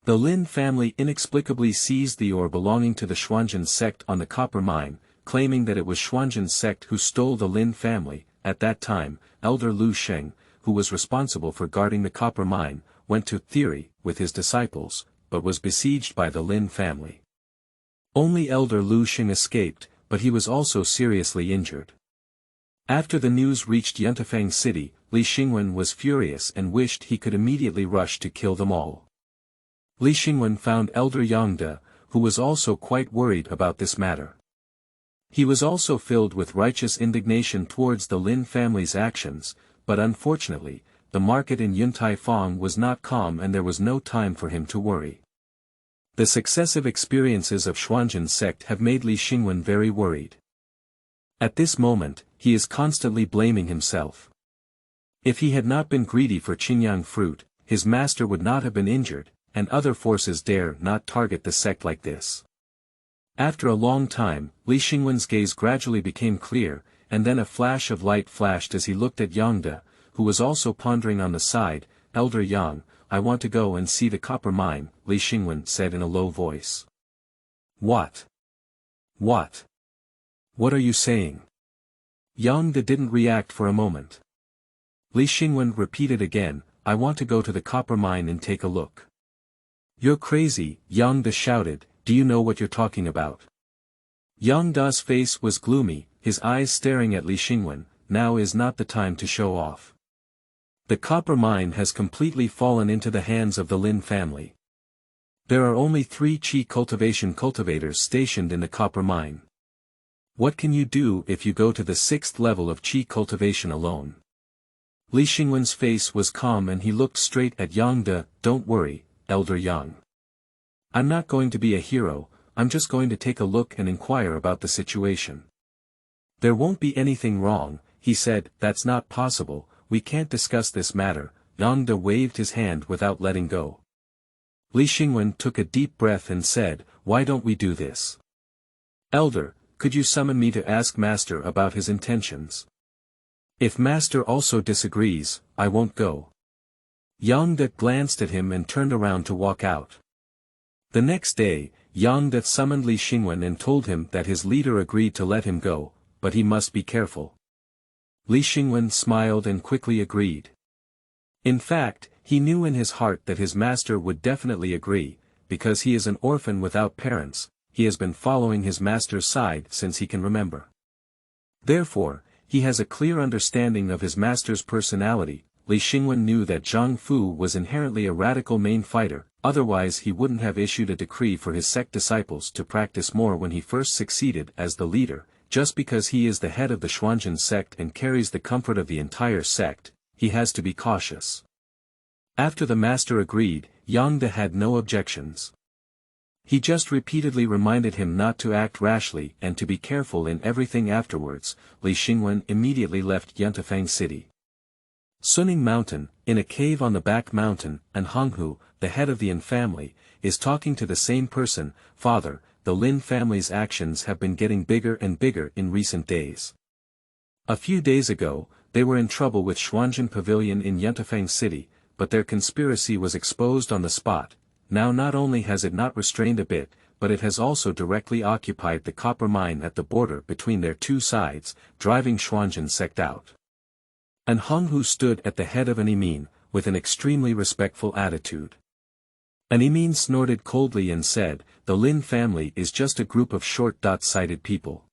The Lin family inexplicably seized the ore belonging to the Xuanzhen sect on the copper mine, claiming that it was Xuanzhen sect who stole the Lin family. At that time, Elder Lu Sheng, who was responsible for guarding the copper mine, went to Theory with his disciples, but was besieged by the Lin family. Only Elder Lu Sheng escaped, but he was also seriously injured. After the news reached Yuntaifang city, Li Xingwen was furious and wished he could immediately rush to kill them all. Li Xingwen found Elder Yang De, who was also quite worried about this matter. He was also filled with righteous indignation towards the Lin family's actions, but unfortunately, the market in Yuntaifang was not calm and there was no time for him to worry. The successive experiences of Xuanzhen sect have made Li Xingwen very worried. At this moment, he is constantly blaming himself. If he had not been greedy for Qingyang fruit, his master would not have been injured, and other forces dare not target the sect like this. After a long time, Li Xingwen's gaze gradually became clear, and then a flash of light flashed as he looked at Yang De, who was also pondering on the side. "Elder Yang, I want to go and see the copper mine," Li Xingwen said in a low voice. What? What are you saying?" Yang De didn't react for a moment. Li Xingwen repeated again, I want to go to the copper mine and take a look. You're crazy, Yang De shouted, do you know what you're talking about? Yang Da's face was gloomy, his eyes staring at Li Xingwen. Now is not the time to show off. The copper mine has completely fallen into the hands of the Lin family. There are only 3 qi cultivation cultivators stationed in the copper mine. What can you do if you go to the 6th level of qi cultivation alone? Li Xingwen's face was calm and he looked straight at Yang De. Don't worry, Elder Yang. I'm not going to be a hero, I'm just going to take a look and inquire about the situation. There won't be anything wrong, he said. That's not possible, we can't discuss this matter. Yang De waved his hand without letting go. Li Xingwen took a deep breath and said, why don't we do this? Elder, could you summon me to ask Master about his intentions? If Master also disagrees, I won't go. Yang De glanced at him and turned around to walk out. The next day, Yang De summoned Li Xingwen and told him that his leader agreed to let him go, but he must be careful. Li Xingwen smiled and quickly agreed. In fact, he knew in his heart that his master would definitely agree, because he is an orphan without parents, he has been following his master's side since he can remember. Therefore, he has a clear understanding of his master's personality. Li Xingwen knew that Zhang Fu was inherently a radical main fighter, otherwise he wouldn't have issued a decree for his sect disciples to practice more when he first succeeded as the leader. Just because he is the head of the Xuanzhen sect and carries the comfort of the entire sect, he has to be cautious. After the master agreed, Yang De had no objections. He just repeatedly reminded him not to act rashly and to be careful in everything afterwards. Li Xingwen immediately left Yuntaifang city. Suning Mountain, in a cave on the back mountain, and Honghu, the head of the Yin family, is talking to the same person. Father, the Lin family's actions have been getting bigger and bigger in recent days. A few days ago, they were in trouble with Xuanzhen Pavilion in Yuntaifang city, but their conspiracy was exposed on the spot. Now not only has it not restrained a bit, but it has also directly occupied the copper mine at the border between their 2 sides, driving Xuanzhen sect out. And Honghu stood at the head of an Imin, with an extremely respectful attitude. An Imin snorted coldly and said, the Lin family is just a group of short-sighted people.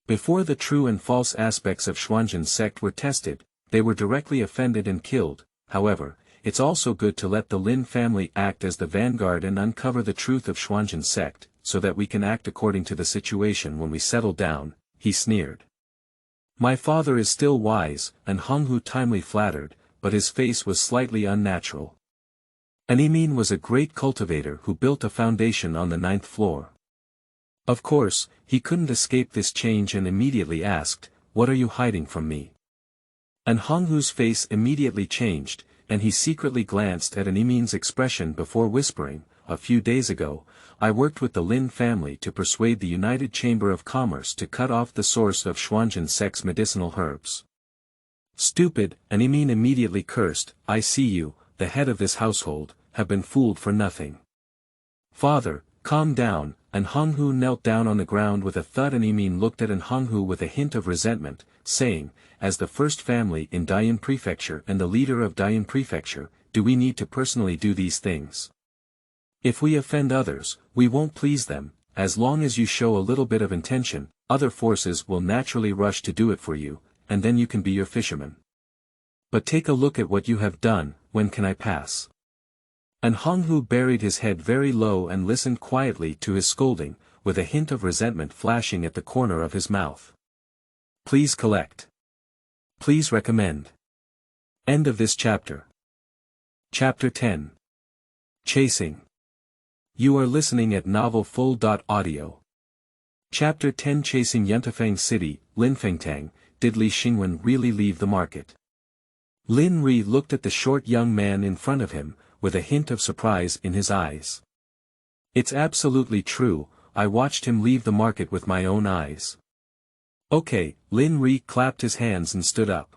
Before the true and false aspects of Xuanzhen sect were tested, they were directly offended and killed. However, it's also good to let the Lin family act as the vanguard and uncover the truth of Xuanzhen sect, so that we can act according to the situation when we settle down, he sneered. My father is still wise, and Honghu timely flattered, but his face was slightly unnatural. An Imin was a great cultivator who built a foundation on the 9th floor. Of course, he couldn't escape this change and immediately asked, what are you hiding from me? And Honghu's face immediately changed, and he secretly glanced at an Imin's expression before whispering, a few days ago, I worked with the Lin family to persuade the United Chamber of Commerce to cut off the source of Xuanzhen sect's medicinal herbs. Stupid, an Imin immediately cursed, I see you, the head of this household, have been fooled for nothing. Father, calm down, and Honghu knelt down on the ground with a thud. An Imin looked at an Honghu with a hint of resentment, saying, as the first family in Dayun Prefecture and the leader of Dayun Prefecture, do we need to personally do these things? If we offend others, we won't please them. As long as you show a little bit of intention, other forces will naturally rush to do it for you, and then you can be your fisherman. But take a look at what you have done. When can I pass? And Honghu buried his head very low and listened quietly to his scolding, with a hint of resentment flashing at the corner of his mouth. Please collect. Please recommend. End of this chapter. Chapter 10. Chasing. You are listening at novelfull.audio. Chapter 10. Chasing. Yuntaifang City, Linfengtang. Did Li Xingwen really leave the market? Lin Ri looked at the short young man in front of him, with a hint of surprise in his eyes. It's absolutely true, I watched him leave the market with my own eyes. Okay, Lin Ri clapped his hands and stood up.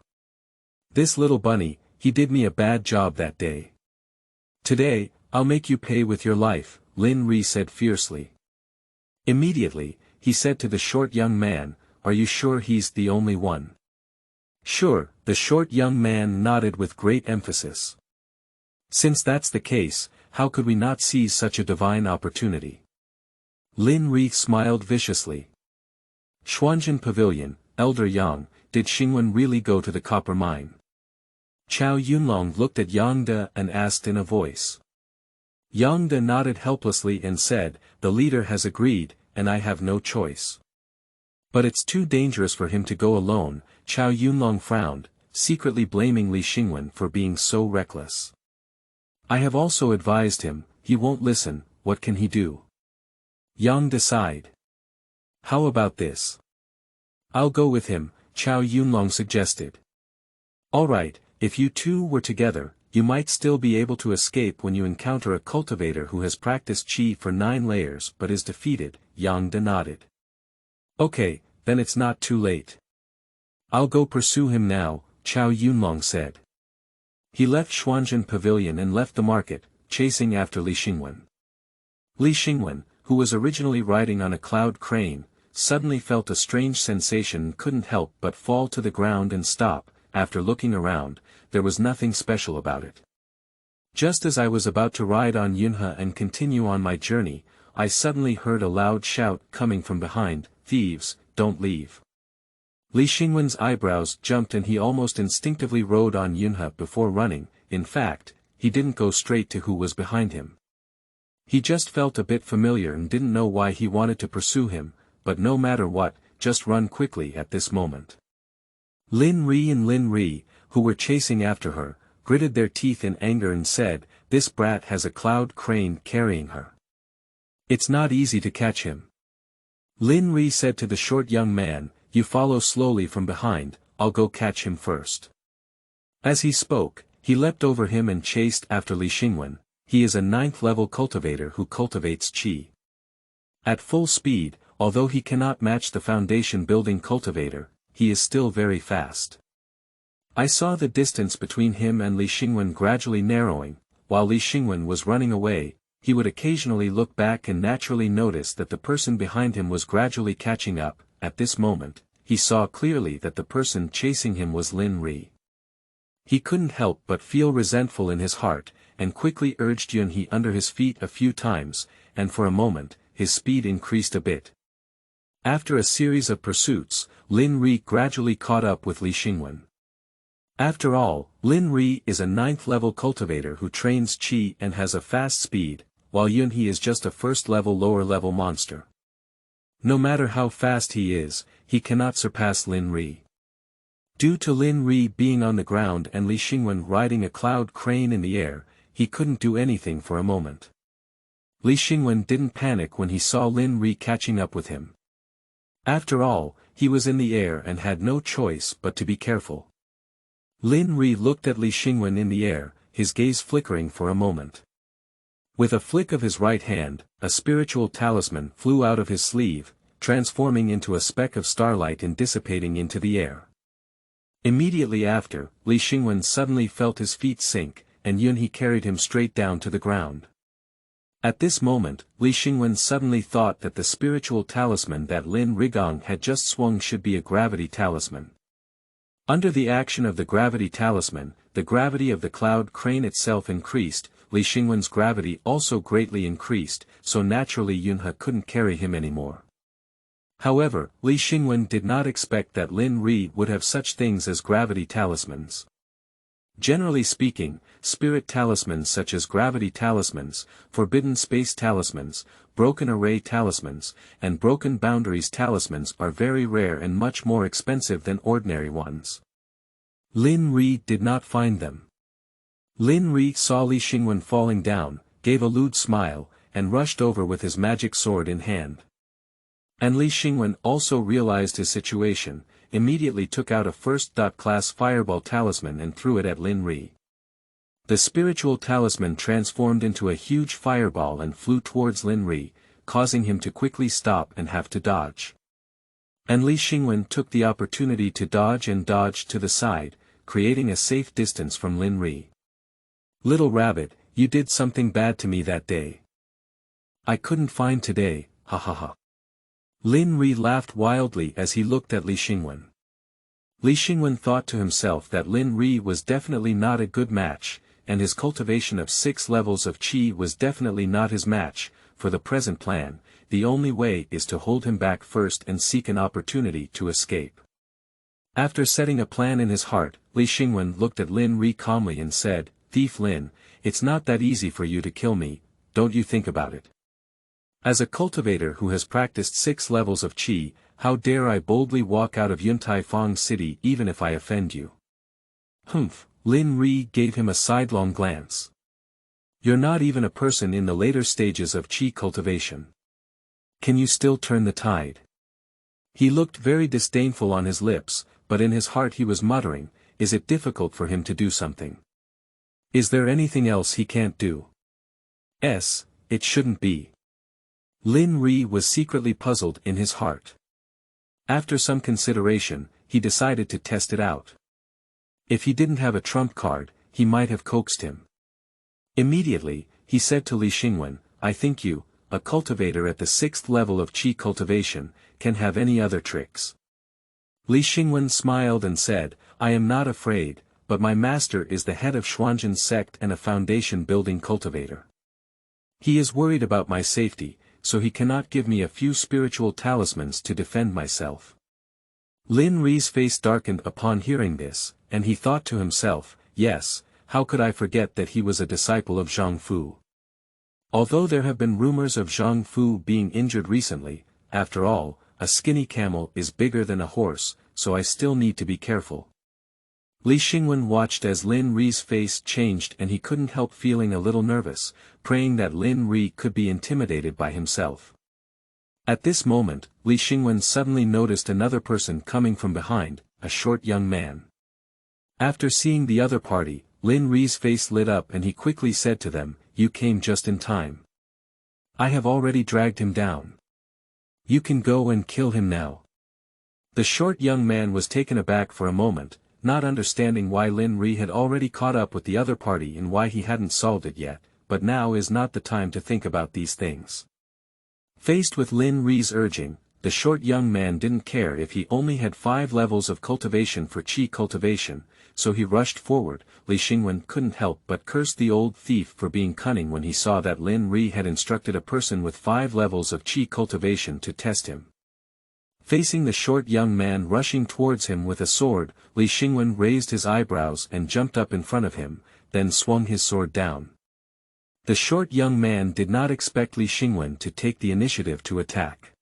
This little bunny, he did me a bad job that day. Today, I'll make you pay with your life, Lin Ri said fiercely. Immediately, he said to the short young man, are you sure he's the only one? Sure, the short young man nodded with great emphasis. Since that's the case, how could we not seize such a divine opportunity? Lin Ri smiled viciously. Xuanzhen Pavilion, Elder Yang, did Xingwen really go to the copper mine? Chao Yunlong looked at Yang De and asked in a voice. Yang De nodded helplessly and said, the leader has agreed, and I have no choice. But it's too dangerous for him to go alone. Chao Yunlong frowned, secretly blaming Li Xingwen for being so reckless. I have also advised him, he won't listen, what can he do? Yang De sighed. How about this? I'll go with him, Chao Yunlong suggested. Alright, if you two were together, you might still be able to escape when you encounter a cultivator who has practiced qi for 9 layers but is defeated, Yang De nodded. Okay, then it's not too late. I'll go pursue him now, Chao Yunlong said. He left Xuanzhen Pavilion and left the market, chasing after Li Xingwen. Li Xingwen, who was originally riding on a cloud crane, suddenly felt a strange sensation and couldn't help but fall to the ground and stop. After looking around, there was nothing special about it. Just as I was about to ride on Yunhe and continue on my journey, I suddenly heard a loud shout coming from behind, thieves, don't leave. Li Xingwen's eyebrows jumped and he almost instinctively rode on Yunhe before running. In fact, he didn't go straight to who was behind him. He just felt a bit familiar and didn't know why he wanted to pursue him, but no matter what, just run quickly at this moment. Lin Ri and Lin Ri, who were chasing after her, gritted their teeth in anger and said, this brat has a cloud crane carrying her. It's not easy to catch him. Lin Ri said to the short young man, you follow slowly from behind, I'll go catch him first. As he spoke, he leapt over him and chased after Li Xingwen. He is a 9th level cultivator who cultivates qi. At full speed, although he cannot match the foundation building cultivator, he is still very fast. I saw the distance between him and Li Xingwen gradually narrowing. While Li Xingwen was running away, he would occasionally look back and naturally notice that the person behind him was gradually catching up. At this moment, he saw clearly that the person chasing him was Lin Ri. He couldn't help but feel resentful in his heart, and quickly urged Yunhe under his feet a few times, and for a moment, his speed increased a bit. After a series of pursuits, Lin Ri gradually caught up with Li Xingwen. After all, Lin Ri is a 9th level cultivator who trains qi and has a fast speed, while Yunhe is just a 1st level lower level monster. No matter how fast he is, he cannot surpass Lin Ri. Due to Lin Ri being on the ground and Li Xingwen riding a cloud crane in the air, he couldn't do anything for a moment. Li Xingwen didn't panic when he saw Lin Ri catching up with him. After all, he was in the air and had no choice but to be careful. Lin Ri looked at Li Xingwen in the air, his gaze flickering for a moment. With a flick of his right hand, a spiritual talisman flew out of his sleeve, transforming into a speck of starlight and dissipating into the air. Immediately after, Li Xingwen suddenly felt his feet sink, and Yunhe carried him straight down to the ground. At this moment, Li Xingwen suddenly thought that the spiritual talisman that Lin Rigong had just swung should be a gravity talisman. Under the action of the gravity talisman, the gravity of the cloud crane itself increased. Li Xingwen's gravity also greatly increased, so naturally Yunhe couldn't carry him anymore. However, Li Xingwen did not expect that Lin Ri would have such things as gravity talismans. Generally speaking, spirit talismans such as gravity talismans, forbidden space talismans, broken array talismans, and broken boundaries talismans are very rare and much more expensive than ordinary ones. Lin Ri did not find them. Lin Ri saw Li Xingwen falling down, gave a lewd smile, and rushed over with his magic sword in hand. And Li Xingwen also realized his situation, immediately took out a first-class fireball talisman and threw it at Lin Ri. The spiritual talisman transformed into a huge fireball and flew towards Lin Ri, causing him to quickly stop and have to dodge. And Li Xingwen took the opportunity to dodge and dodged to the side, creating a safe distance from Lin Ri. Little rabbit, you did something bad to me that day. I couldn't find today, ha ha ha. Lin Ri laughed wildly as he looked at Li Xingwen. Li Xingwen thought to himself that Lin Ri was definitely not a good match, and his cultivation of 6 levels of qi was definitely not his match. For the present plan, the only way is to hold him back first and seek an opportunity to escape. After setting a plan in his heart, Li Xingwen looked at Lin Ri calmly and said, "Thief Lin, it's not that easy for you to kill me, don't you think about it. As a cultivator who has practiced 6 levels of qi, how dare I boldly walk out of Yuntaifang city even if I offend you?" "Humph," Lin Ri gave him a sidelong glance. "You're not even a person in the later stages of qi cultivation. Can you still turn the tide?" He looked very disdainful on his lips, but in his heart he was muttering, "Is it difficult for him to do something? Is there anything else he can't do? It shouldn't be." Lin Ri was secretly puzzled in his heart. After some consideration, he decided to test it out. If he didn't have a trump card, he might have coaxed him. Immediately, he said to Li Xingwen, "I think you, a cultivator at the 6th level of qi cultivation, can have any other tricks." Li Xingwen smiled and said, "I am not afraid, but my master is the head of Xuanzhen sect and a foundation-building cultivator. He is worried about my safety, so he cannot give me a few spiritual talismans to defend myself." Lin Ri's face darkened upon hearing this, and he thought to himself, "Yes, how could I forget that he was a disciple of Zhang Fu? Although there have been rumors of Zhang Fu being injured recently, after all, a skinny camel is bigger than a horse, so I still need to be careful." Li Xingwen watched as Lin Ri's face changed and he couldn't help feeling a little nervous, praying that Lin Ri could be intimidated by himself. At this moment, Li Xingwen suddenly noticed another person coming from behind, a short young man. After seeing the other party, Lin Ri's face lit up and he quickly said to them, "You came just in time. I have already dragged him down. You can go and kill him now." The short young man was taken aback for a moment, not understanding why Lin Ri had already caught up with the other party and why he hadn't solved it yet, but now is not the time to think about these things. Faced with Lin Ri's urging, the short young man didn't care if he only had 5 levels of cultivation for qi cultivation, so he rushed forward. Li Xingwen couldn't help but curse the old thief for being cunning when he saw that Lin Ri had instructed a person with 5 levels of qi cultivation to test him. Facing the short young man rushing towards him with a sword, Li Xingwen raised his eyebrows and jumped up in front of him, then swung his sword down. The short young man did not expect Li Xingwen to take the initiative to attack.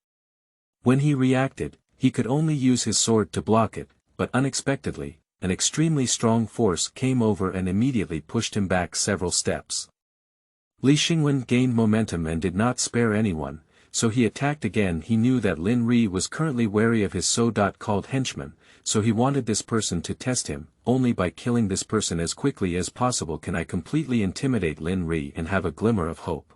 When he reacted, he could only use his sword to block it, but unexpectedly, an extremely strong force came over and immediately pushed him back several steps. Li Xingwen gained momentum and did not spare anyone, so he attacked again. He knew that Lin Ri was currently wary of his so-called henchman, so he wanted this person to test him. Only by killing this person as quickly as possible can I completely intimidate Lin Ri and have a glimmer of hope.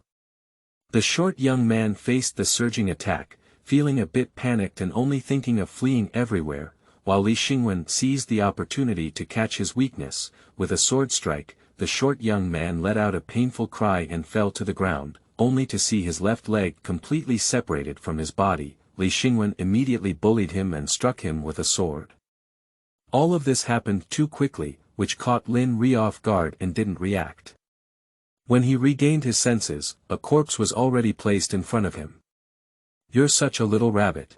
The short young man faced the surging attack, feeling a bit panicked and only thinking of fleeing everywhere, while Li Xingwen seized the opportunity to catch his weakness. With a sword strike, the short young man let out a painful cry and fell to the ground, only to see his left leg completely separated from his body. Li Xingwen immediately bullied him and struck him with a sword. All of this happened too quickly, which caught Lin Ri off guard and didn't react. When he regained his senses, a corpse was already placed in front of him. "You're such a little rabbit.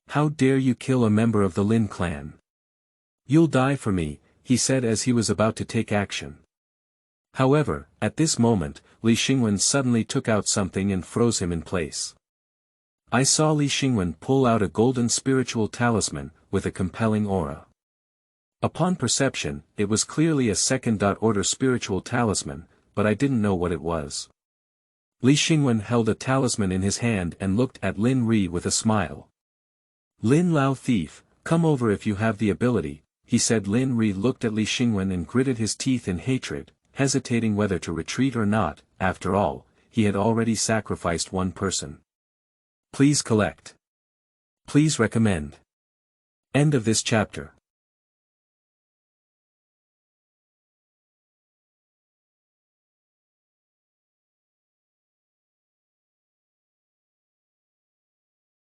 How dare you kill a member of the Lin clan? You'll die for me," he said as he was about to take action. However, at this moment, Li Xingwen suddenly took out something and froze him in place. I saw Li Xingwen pull out a golden spiritual talisman, with a compelling aura. Upon perception, it was clearly a second-order spiritual talisman, but I didn't know what it was. Li Xingwen held a talisman in his hand and looked at Lin Ri with a smile. "Lin Lao thief, come over if you have the ability," he said. Lin Ri looked at Li Xingwen and gritted his teeth in hatred, hesitating whether to retreat or not. After all, he had already sacrificed one person. Please collect. Please recommend. End of this chapter.